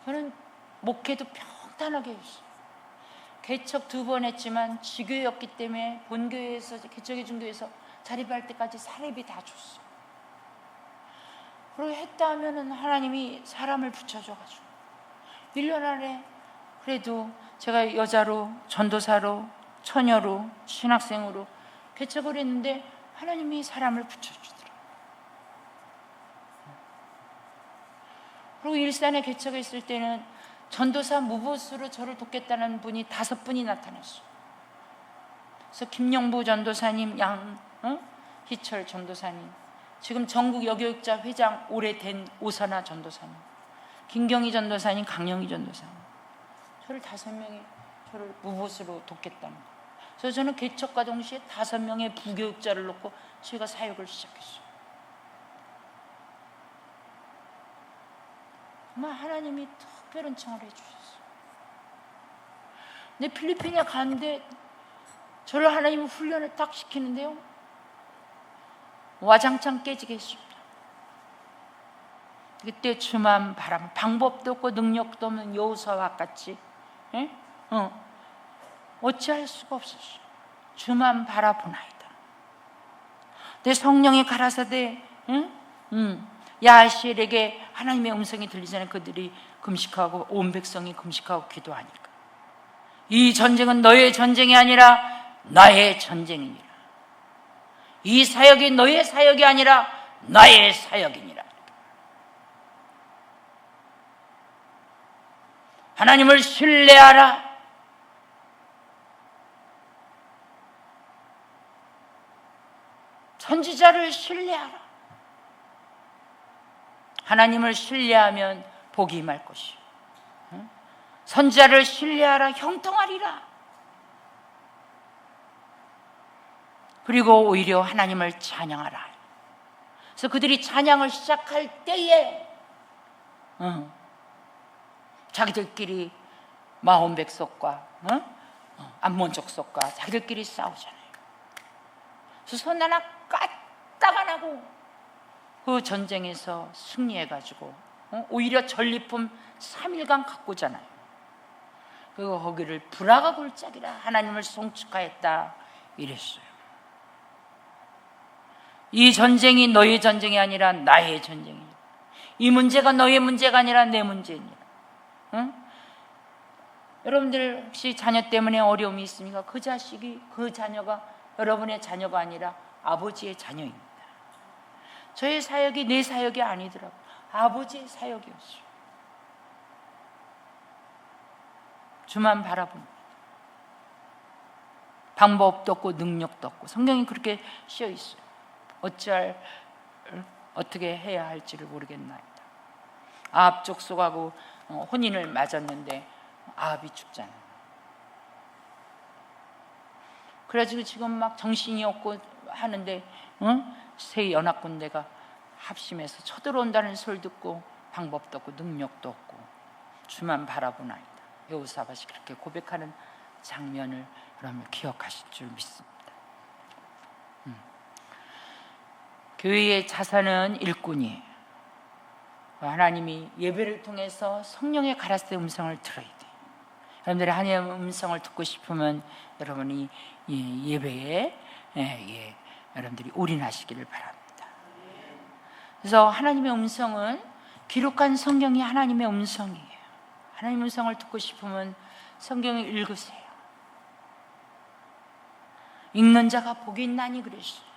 저는 목회도 평탄하게 했어요. 개척 2번 했지만 지교였기 때문에 본교회에서 개척의 중교회에서 자립할 때까지 사례비 다 줬어요. 그리고 했다 하면은 하나님이 사람을 붙여줘가지고 1년 안에 그래도 제가 여자로, 전도사로, 처녀로, 신학생으로 개척을 했는데 하나님이 사람을 붙여주더라고요. 그리고 일산에 개척했을 때는 전도사 무보수로 저를 돕겠다는 분이 5분이 나타났어요. 그래서 김영부 전도사님, 희철 전도사님, 지금 전국 여교육자 회장 오래된 오선아 전도사님, 김경희 전도사님, 강영희 전도사님, 저를 5명이 저를 무보수로 돕겠다는 거예요. 그래서 저는 개척과 동시에 5명의 부교육자를 놓고 제가 사역을 시작했어요. 정말 하나님이 특별한 청을 해주셨어요. 근데 필리핀에 가는데 저를 하나님이 훈련을 딱 시키는데요, 와장창 깨지게 했습니다. 그때 주만 바라면 방법도 없고 능력도 없는 여호수아와 같이 어찌할 수가 없었어요. 주만 바라보나이다. 내 성령이 가라사대 야하시엘에게 하나님의 음성이 들리기 전에 그들이 금식하고 온 백성이 금식하고 기도하니까 이 전쟁은 너의 전쟁이 아니라 나의 전쟁이니라. 이 사역이 너의 사역이 아니라 나의 사역이니라. 하나님을 신뢰하라. 선지자를 신뢰하라. 하나님을 신뢰하면 복이 임할 것이요, 선지자를 신뢰하라. 형통하리라. 그리고 오히려 하나님을 찬양하라. 그래서 그들이 찬양을 시작할 때에 자기들끼리 마온 백성과 암몬 족속과 자기들끼리 싸우잖아요. 그래서 손 하나 까딱 안 하고 그 전쟁에서 승리해가지고 오히려 전리품 3일간 갖고 오잖아요. 그리고 거기를 불화가 골짜기라 하나님을 송축하였다 이랬어요. 이 전쟁이 너의 전쟁이 아니라 나의 전쟁이다. 이 문제가 너의 문제가 아니라 내 문제니라. 여러분들 혹시 자녀 때문에 어려움이 있습니까? 그 자식이, 그 자녀가 여러분의 자녀가 아니라 아버지의 자녀입니다. 저의 사역이 내 사역이 아니더라고요. 아버지의 사역이었어요. 주만 바라봅니다. 방법도 없고 능력도 없고 성경이 그렇게 씌어 있어요. 어떻게 해야 할지를 모르겠나이다. 아합 족속하고 혼인을 맺었는데 아합이 죽잖아요. 그래가지고 지금 막 정신이 없고 하는데 새 연합군대가 합심해서 쳐들어온다는 소리 듣고 방법도 없고 능력도 없고 주만 바라보나이다. 여호사밧이 그렇게 고백하는 장면을 여러분 기억하실 줄 믿습니다. 교회의 자산은 일꾼이에요. 하나님이 예배를 통해서 성령의 가라사대 음성을 들어야 돼요. 여러분들이 하나님의 음성을 듣고 싶으면 여러분이 예배에 여러분들이 올인하시기를 바랍니다. 그래서 하나님의 음성은 기록한 성경이 하나님의 음성이에요. 하나님의 음성을 듣고 싶으면 성경을 읽으세요. 읽는 자가 복이 있나니 그랬어요.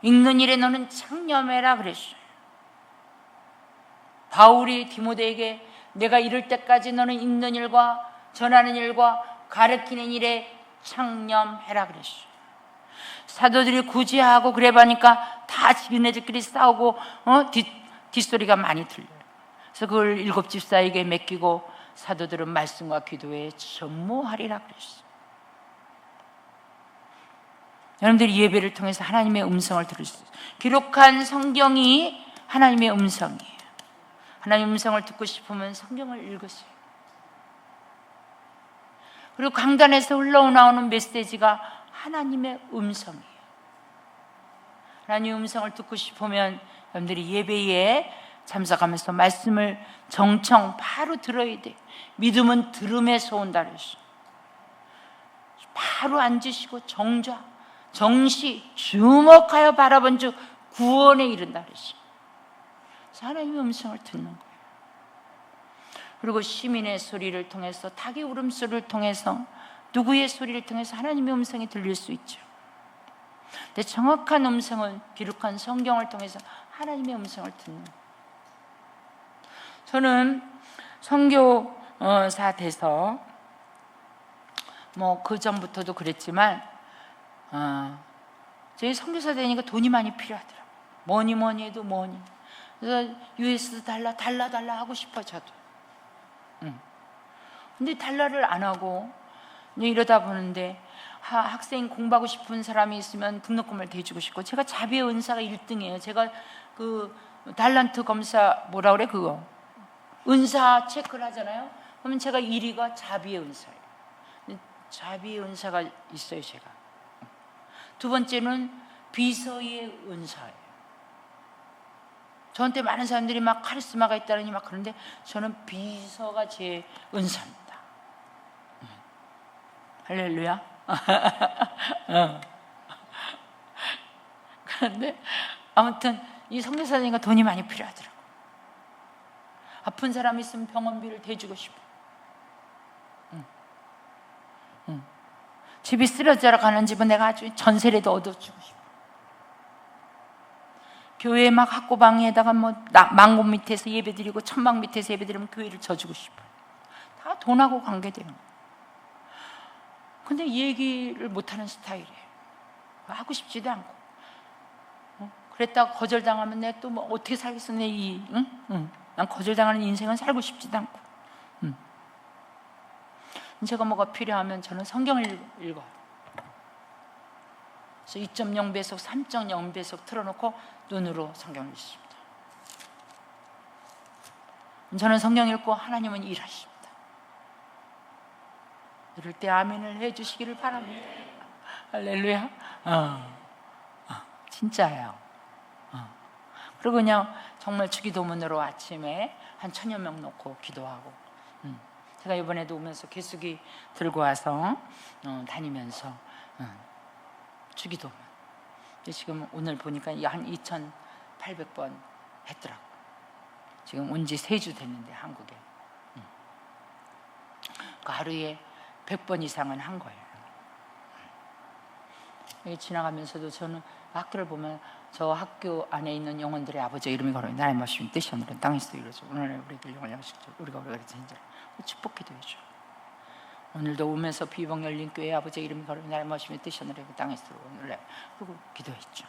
읽는 일에 너는 창념해라 그랬어요. 바울이 디모데에게 내가 이를 때까지 너는 읽는 일과 전하는 일과 가르치는 일에 창념해라 그랬어요. 사도들이 구제하고 그래 보니까 다 지네들끼리 싸우고 뒷소리가 많이 들려요. 그래서 그걸 7 집사에게 맡기고 사도들은 말씀과 기도에 전무하리라 그랬어요. 여러분들이 예배를 통해서 하나님의 음성을 들을 수 있어요. 기록한 성경이 하나님의 음성이에요. 하나님의 음성을 듣고 싶으면 성경을 읽으세요. 그리고 강단에서 흘러나오는 메시지가 하나님의 음성이에요. 하나님의 음성을 듣고 싶으면 여러분들이 예배에 참석하면서 말씀을 정청 바로 들어야 돼. 믿음은 들음에서 온다 그랬어. 바로 앉으시고 정시 주목하여 바라본 즉 구원에 이른다 그랬어. 하나님의 음성을 듣는 거예요. 그리고 시민의 소리를 통해서, 닭의 울음소리를 통해서, 누구의 소리를 통해서 하나님의 음성이 들릴 수 있죠. 근데 정확한 음성은 기록한 성경을 통해서 하나님의 음성을 듣는 거예요. 저는 선교사 돼서 그 전부터도 그랬지만 저희 선교사 되니까 돈이 많이 필요하더라고요. 뭐니 해도 뭐니. 그래서 US 달러 하고 싶어 저도. 근데 달러를 안 하고 이러다 보는데 학생 공부하고 싶은 사람이 있으면 등록금을 대주고 싶고, 제가 자비의 은사가 1등이에요. 제가 그 달란트 검사 뭐라 그래 그거 은사 체크를 하잖아요. 그러면 제가 1위가 자비의 은사예요. 자비의 은사가 있어요 제가. 두 번째는 비서의 은사예요. 저한테 많은 사람들이 막 카리스마가 있다니 막 그런데 저는 비서가 제 은사입니다. 할렐루야. 그런데 아무튼 이 선교사님과 돈이 많이 필요하더라고. 아픈 사람 있으면 병원비를 대주고 싶어. 집이 쓰러져 가는 집은 내가 아주 전세라도 얻어주고 싶어. 교회 막 학고방에다가 망고 밑에서 예배드리고 천막 밑에서 예배드리면 교회를 져주고 싶어. 다 돈하고 관계되는 거야. 근데 얘기를 못하는 스타일이에요. 하고 싶지도 않고. 그랬다가 거절당하면 내가 또 어떻게 살겠어 난 거절당하는 인생은 살고 싶지도 않고. 제가 뭐가 필요하면 저는 성경을 읽어요. 그래서 2.0배속, 3.0배속 틀어놓고 눈으로 성경을 읽습니다. 저는 성경 읽고 하나님은 일하십니다. 이럴 때 아멘을 해주시기를 바랍니다. 할렐루야. 진짜예요. 그리고 그냥 정말 주기도문으로 아침에 한 1000여 명 놓고 기도하고, 제가 이번에도 오면서 개수기 들고 와서 다니면서 주기도문. 지금 오늘 보니까 한 2800번 했더라고. 지금 온 지 3주 됐는데 한국에. 그 하루에 100번 이상은 한 거예요. 여기 지나가면서도 저는 학교를 보면 저 학교 안에 있는 영혼들의 아버지 이름이 걸어요. 나의 말씀이 뜻이 오늘은 땅에서 이루어져. 오늘 우리들 영혼 양식적 우리가 그랬지 이제 축복기도 해줘. 오늘도 오면서 비봉 열린 교회 아버지 이름이 걸어요. 나의 말씀이 뜻이 오늘은 땅에서 오늘 그리고 기도했죠.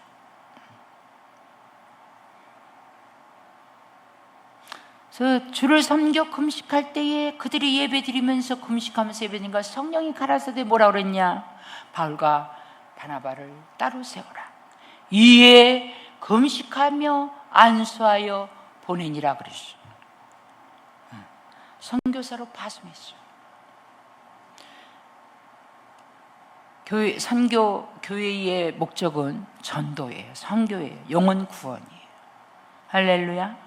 그래서 주를 섬겨 금식할 때에 그들이 예배드리면서 금식하면서 예배드리니까 성령이 가라사대 뭐라 그랬냐? 바울과 바나바를 따로 세워라. 이에 금식하며 안수하여 보내니라 그랬어요. 선교사로 파송했어요. 교회의 목적은 전도예요. 선교예요. 영혼 구원이에요. 할렐루야.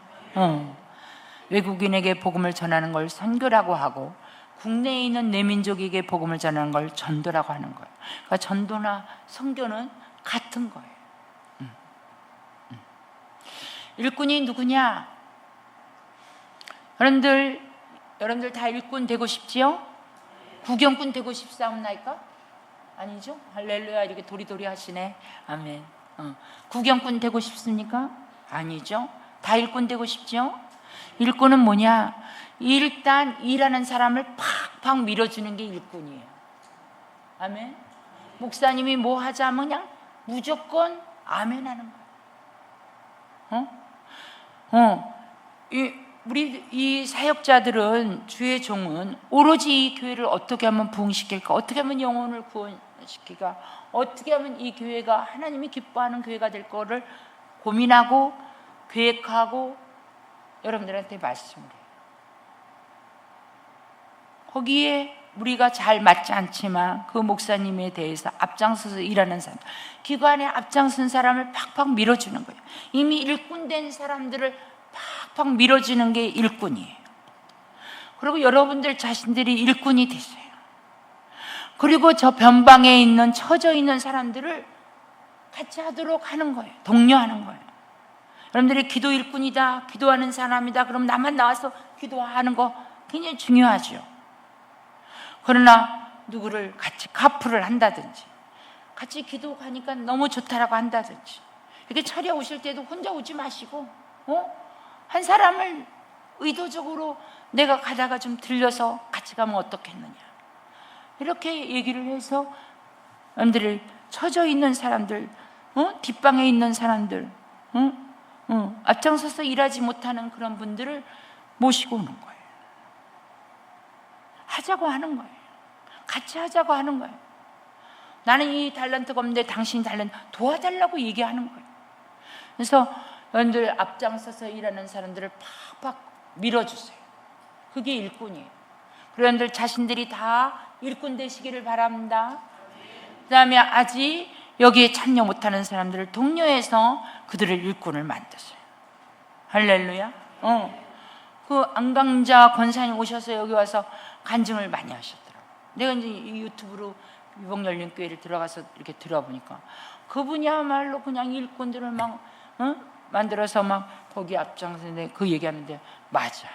외국인에게 복음을 전하는 걸 선교라고 하고, 국내에 있는 내 민족에게 복음을 전하는 걸 전도라고 하는 거예요. 그러니까 전도나 선교는 같은 거예요. 일꾼이 누구냐? 여러분들 다 일꾼 되고 싶지요? 구경꾼 되고 싶사옵나이까? 아니죠? 할렐루야. 이렇게 도리도리 하시네. 아멘. 구경꾼 되고 싶습니까? 아니죠? 다 일꾼 되고 싶죠? 일꾼은 뭐냐? 일단 일하는 사람을 팍팍 밀어주는 게 일꾼이에요. 아멘. 목사님이 뭐 하자면 그냥 무조건 아멘 하는 거예요. 우리 이 사역자들은, 주의 종은 오로지 이 교회를 어떻게 하면 부흥시킬까, 어떻게 하면 영혼을 구원시킬까, 어떻게 하면 이 교회가 하나님이 기뻐하는 교회가 될 거를 고민하고 계획하고 여러분들한테 말씀을 해요. 거기에 우리가 잘 맞지 않지만 그 목사님에 대해서 앞장서서 일하는 사람, 기관에 앞장선 사람을 팍팍 밀어주는 거예요. 이미 일꾼된 사람들을 팍팍 밀어주는 게 일꾼이에요. 그리고 여러분들 자신들이 일꾼이 되세요. 그리고 저 변방에 있는 처져 있는 사람들을 같이 하도록 하는 거예요. 독려하는 거예요. 여러분들이 기도 일꾼이다, 기도하는 사람이다, 그럼 나만 나와서 기도하는 거 굉장히 중요하죠. 그러나 누구를 같이 카풀을 한다든지, 같이 기도 가니까 너무 좋다라고 한다든지, 이렇게 철야 오실 때도 혼자 오지 마시고 한 사람을 의도적으로 내가 가다가 좀 들려서 같이 가면 어떻겠느냐, 이렇게 얘기를 해서 여러분들이 처져 있는 사람들, 뒷방에 있는 사람들, 앞장서서 일하지 못하는 그런 분들을 모시고 오는 거예요. 하자고 하는 거예요. 같이 하자고 하는 거예요. 나는 이 달란트가 없는데 당신 달란트 도와달라고 얘기하는 거예요. 그래서 여러분들 앞장서서 일하는 사람들을 팍팍 밀어주세요. 그게 일꾼이에요. 그리고 여러분들 자신들이 다 일꾼 되시기를 바랍니다. 그 다음에 아직 여기에 참여 못하는 사람들을 독려해서 그들을 일꾼을 만드세요. 할렐루야. 그 안강자 권사님 오셔서 여기 와서 간증을 많이 하셨더라고요. 내가 이제 유튜브로 위복열린교회를 들어가서 이렇게 들어보니까 그분이야말로 그냥 일꾼들을 막 만들어서 막 거기 앞장서는데 그 얘기하는데 맞아.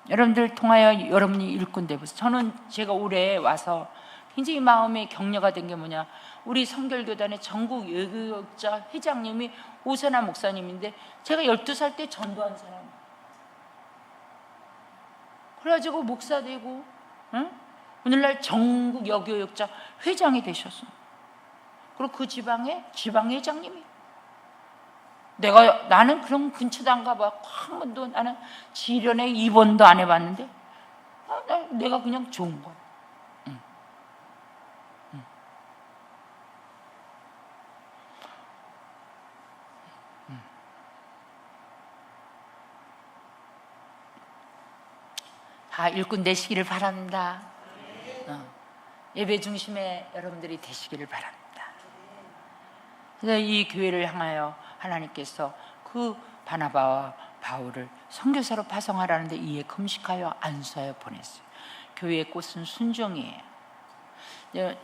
여러분들 통하여 여러분이 일꾼 되보세요. 저는 제가 올해 와서 굉장히 마음에 격려가 된 게 뭐냐, 우리 성결교단의 전국 외교역자 회장님이 오선아 목사님인데 제가 12살 때 전도한 사람, 그래가지고 목사 되고 오늘날 전국 여교역자 회장이 되셨어. 그리고 그 지방회장님이, 나는 그런 근처도 안 가봐. 한 번도 나는 지련에 입원도 안 해봤는데 내가 그냥 좋은 거야. 다 일꾼 되시기를 바랍니다. 예배 중심에 여러분들이 되시기를 바랍니다. 그래서 이 교회를 향하여 하나님께서 그 바나바와 바울을 선교사로 파송하라는데 이에 금식하여 안수하여 보냈어요. 교회의 꽃은 순종이에요.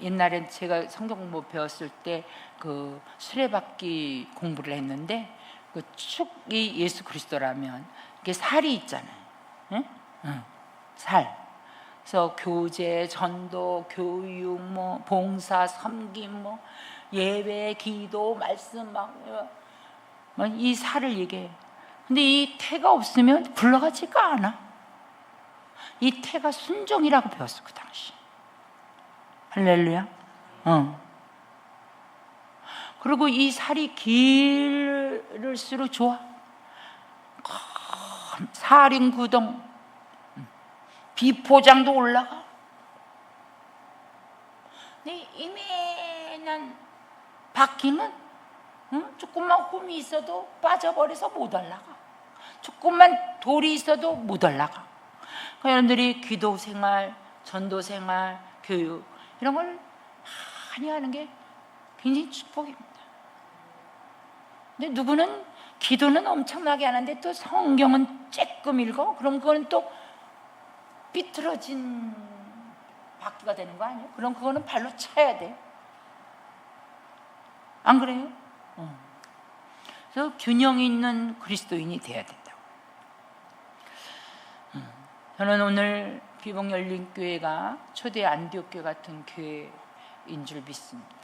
옛날에 제가 성경 공부 배웠을 때 그 수레바퀴 공부를 했는데 그 축이 예수 그리스도라면 이게 살이 있잖아요. 살. 그래서 교제, 전도, 교육, 봉사, 섬김, 예배, 기도, 말씀 이 살을 얘기해. 근데 이 태가 없으면 굴러가지가 않아. 이 태가 순종이라고 배웠어 그 당시. 할렐루야. 그리고 이 살이 길을수록 좋아. 살인구동, 비포장도 올라가. 근데 이만한 바퀴는 조금만 홈이 있어도 빠져버려서 못 올라가. 조금만 돌이 있어도 못 올라가. 여러분들이 기도 생활, 전도 생활, 교육 이런 걸 많이 하는 게 굉장히 축복입니다. 근데 누구는 기도는 엄청나게 하는데 또 성경은 쬐끔 읽어? 그럼 그거는 또 삐뚤어진 바퀴가 되는 거 아니에요? 그럼 그거는 발로 차야 돼. 안 그래요? 그래서 균형 있는 그리스도인이 돼야 된다고. 저는 오늘 비복열린교회가 초대 안디옥교회 같은 교회인 줄 믿습니다.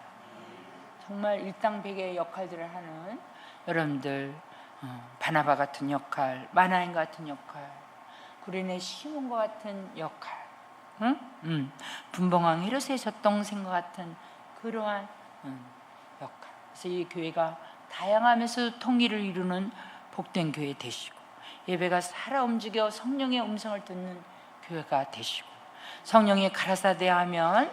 정말 일당백의 역할들을 하는 여러분들, 바나바 같은 역할, 마나인 같은 역할, 구레네 시몬과 같은 역할, 분봉왕 헤롯의 젖동생과 같은 그러한 역할. 그래서 이 교회가 다양하면서 통일을 이루는 복된 교회 되시고, 예배가 살아 움직여 성령의 음성을 듣는 교회가 되시고, 성령이 가라사대하면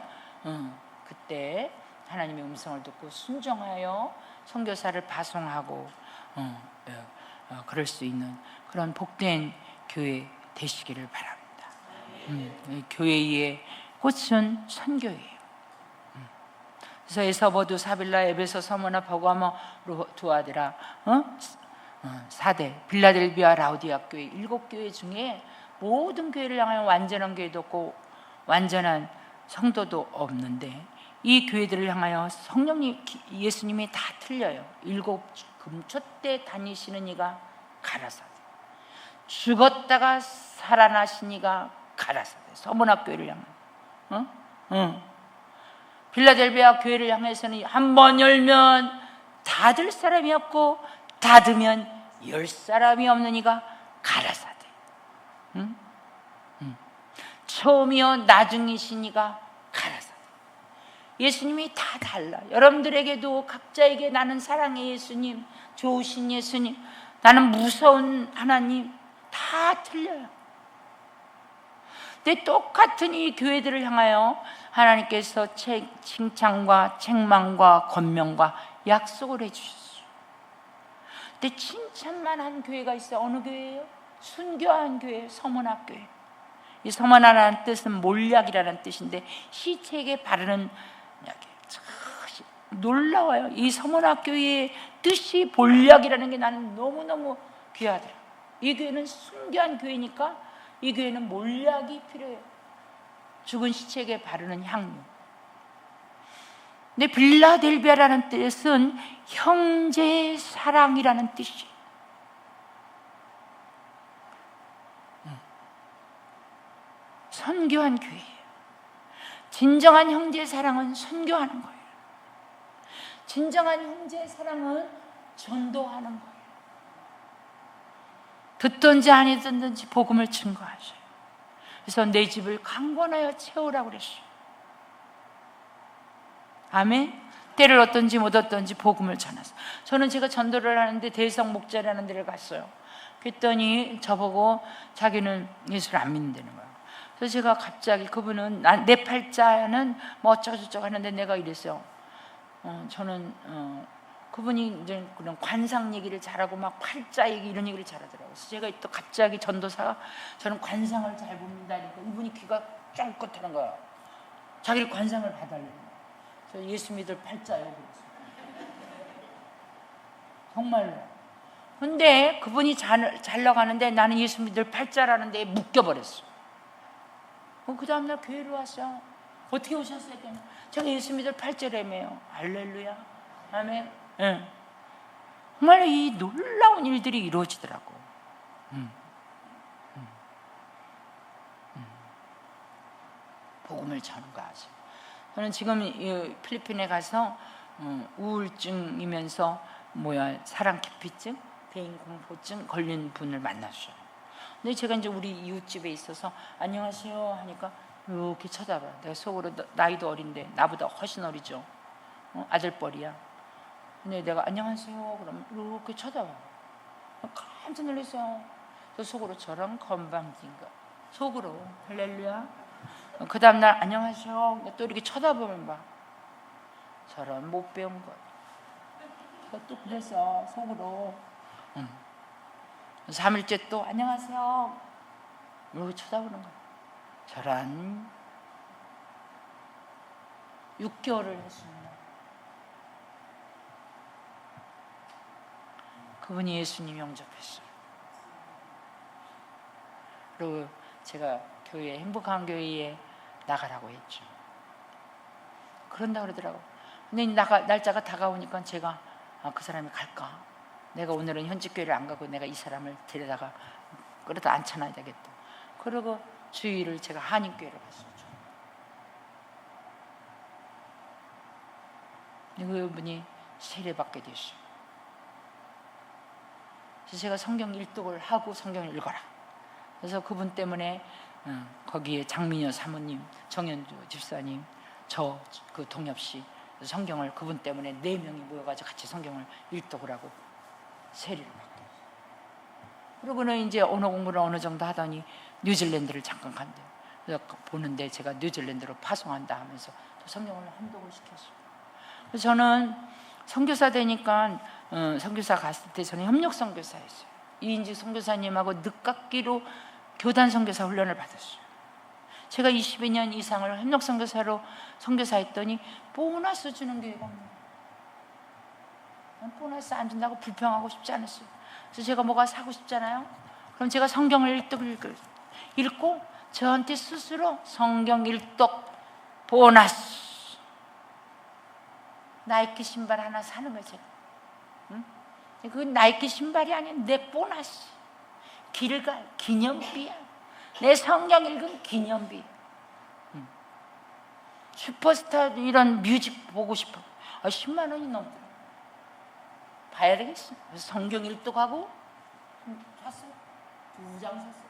그때 하나님의 음성을 듣고 순종하여 선교사를 파송하고 그럴 수 있는 그런 복된 교회 되시기를 바랍니다. 교회의 꽃은 선교예요. 그래서 에서버두 사빌라 에베소 서머나 버가모 두아드라 4대 빌라델비아 라우디아 교회 7교회 중에 모든 교회를 향하여 완전한 교회도 없고 완전한 성도도 없는데 이 교회들을 향하여 성령님 예수님이 다 틀려요. 7 금초 때 다니시는 이가 가라사대, 죽었다가 살아나신 이가 가라사대. 서머나 교회를 향하여 빌라델비아 교회를 향해서는 한 번 열면 닫을 사람이 없고 닫으면 열 사람이 없는 이가 가라사대. 처음이요 나중이신 이가 가라사대. 예수님이 다 달라. 여러분들에게도 각자에게 나는 사랑의 예수님, 좋으신 예수님, 나는 무서운 하나님 다 틀려요. 근데 똑같은 이 교회들을 향하여 하나님께서 칭찬과 책망과 권면과 약속을 해주셨어요. 근데 칭찬만 한 교회가 있어요. 어느 교회예요? 순교한 교회, 서문학교회. 이 서문화라는 뜻은 몰약이라는 뜻인데 시체에게 바르는 약이에요. 참 놀라워요. 이 서문학교회의 뜻이 본약이라는 게 나는 너무너무 귀하더라. 이 교회는 순교한 교회니까 이 교회는 몰약이 필요해요. 죽은 시체에게 바르는 향유. 근데 빌라델비아라는 뜻은 형제의 사랑이라는 뜻이에요. 선교한 교회예요. 진정한 형제의 사랑은 선교하는 거예요. 진정한 형제의 사랑은 전도하는 거예요. 듣든지 안 듣든지 복음을 증거하셔요. 그래서 내 집을 강권하여 채우라고 그랬어요. 아멘. 때를 얻든지 못 얻든지 복음을 전하세요. 저는 제가 전도를 하는데 대성 목자라는 데를 갔어요. 그랬더니 저보고 자기는 예수를 안 믿는다는 거예요. 그래서 제가 갑자기 그분은 내 팔자는 뭐 어쩌고저쩌고 하는데 내가 이랬어요. 저는 그분이 이제 그런 관상 얘기를 잘하고 막 팔자 얘기 이런 얘기를 잘하더라고요. 그래서 제가 또 갑자기 전도사가 저는 관상을 잘 봅니다. 그러니까 이분이 귀가 쫑긋하는 거야. 자기를 관상을 봐달라는 거야. 저 예수 믿을 팔자요. 그랬어요. 정말로. 근데 그분이 잘 나가는데 나는 예수 믿을 팔자라는 데에 묶여버렸어. 그 다음날 교회로 왔어. 어떻게 오셨어요? 제가 예수 믿을 팔자라며요. 할렐루야. 아멘. 네. 정말 이 놀라운 일들이 이루어지더라고. 복음을 전가하죠. 저는 지금 필리핀에 가서 우울증이면서 사랑 기피증, 대인 공포증 걸린 분을 만났어요. 근데 제가 이제 우리 이웃집에 있어서 안녕하세요 하니까 이렇게 쳐다봐. 내가 속으로 나이도 어린데 나보다 훨씬 어리죠. 아들뻘이야. 근데 내가 안녕하세요 그러면 이렇게 쳐다봐. 깜짝 놀랐어요. 저 속으로 저런 건방진가. 속으로 할렐루야. 그 다음날 안녕하세요. 또 이렇게 쳐다보면 봐. 저런 못 배운 것. 또 그랬어 속으로. 3일째 또 안녕하세요. 이렇게 쳐다보는 거야. 저런 6개월을 했습니다. 그분이 예수님 영접했어요. 그리고 제가 행복한 교회에 나가라고 했죠. 그런다 그러더라고. 근데 날짜가 다가오니까 제가 그 사람이 갈까? 내가 오늘은 현직교회를 안 가고 내가 이 사람을 데려다가 끌어다 앉혀놔야 되겠다. 그리고 주일을 제가 한인교회를 갔었죠. 그분이 세례받게 됐어요. 그래서 제가 성경 일독을 하고 성경을 읽어라. 그래서 그분 때문에 거기에 장민여 사모님, 정현주 집사님, 저 그 동엽씨 성경을 그분 때문에 4명이 모여가지고 같이 성경을 일독을 하고 세례를 받고. 그러고는 이제 언어 공부를 어느 정도 하더니 뉴질랜드를 잠깐 간대요. 그래서 보는데 제가 뉴질랜드로 파송한다 하면서 성경을 함독을 시켰어요. 그래서 저는 선교사 되니까 선교사 갔을 때 저는 협력 선교사였어요. 이인직 선교사님하고 늦깎이로 교단 선교사 훈련을 받았어요. 제가 22년 이상을 협력 선교사로 선교사 했더니 보너스 주는 교회가 없네요. 보너스 안 준다고 불평하고 싶지 않았어요. 그래서 제가 뭐가 사고 싶잖아요. 그럼 제가 성경을 읽고 저한테 스스로 성경 일독 보너스, 나이키 신발 하나 사는 거죠. 응? 그 나이키 신발이 아니야. 내 보너스, 길갈 기념비야. 내 성경 읽은 기념비. 슈퍼스타 이런 뮤직 보고 싶어. 10만 원이 넘더라. 봐야 되겠어. 그래서 성경 일독하고 샀어요. 2장 샀어요.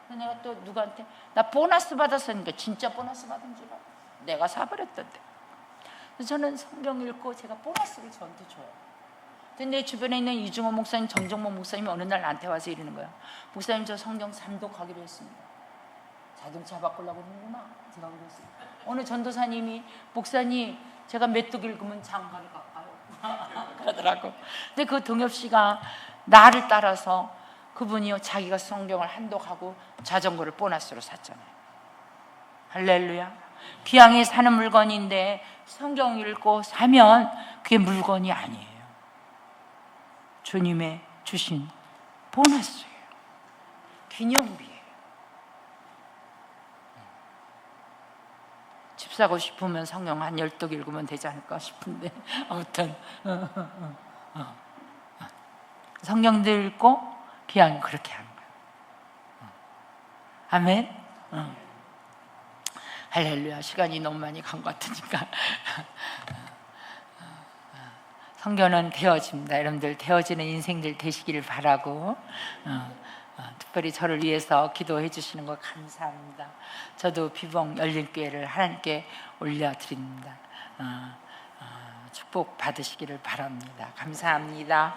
그래서 내가 또 누구한테 나 보너스 받았으니까 진짜 보너스 받은 줄 알아. 내가 사버렸던데. 그래서 저는 성경 읽고 제가 보너스를 저한테 줘요. 근데 내 주변에 있는 이중호 목사님, 정정목 목사님이 어느 날 나한테 와서 이러는 거야. 목사님, 저 성경 3독하기로 했습니다. 자동차 바꾸려고 그러는구나. 제가 그랬어요. 어느 전도사님이 목사님, 제가 몇 독 읽으면 장가를 갈까요? 그러더라고. 근데 그 동엽 씨가 나를 따라서 그분이요, 자기가 성경을 한독하고 자전거를 보너스로 샀잖아요. 할렐루야. 귀향에 사는 물건인데 성경 읽고 사면 그게 물건이 아니에요. 주님의 주신 보너스예요. 기념비예요. 집 사고 싶으면 성경 한 10독 읽으면 되지 않을까 싶은데 아무튼 성경도 읽고 귀향 그렇게 하는 거예요. 아멘. 할렐루야. 시간이 너무 많이 간 것 같으니까 성경은 되어집니다. 여러분들 되어지는 인생들 되시기를 바라고 특별히 저를 위해서 기도해 주시는 거 감사합니다. 저도 비봉 열린교회를 하나님께 올려드립니다. 축복 받으시기를 바랍니다. 감사합니다.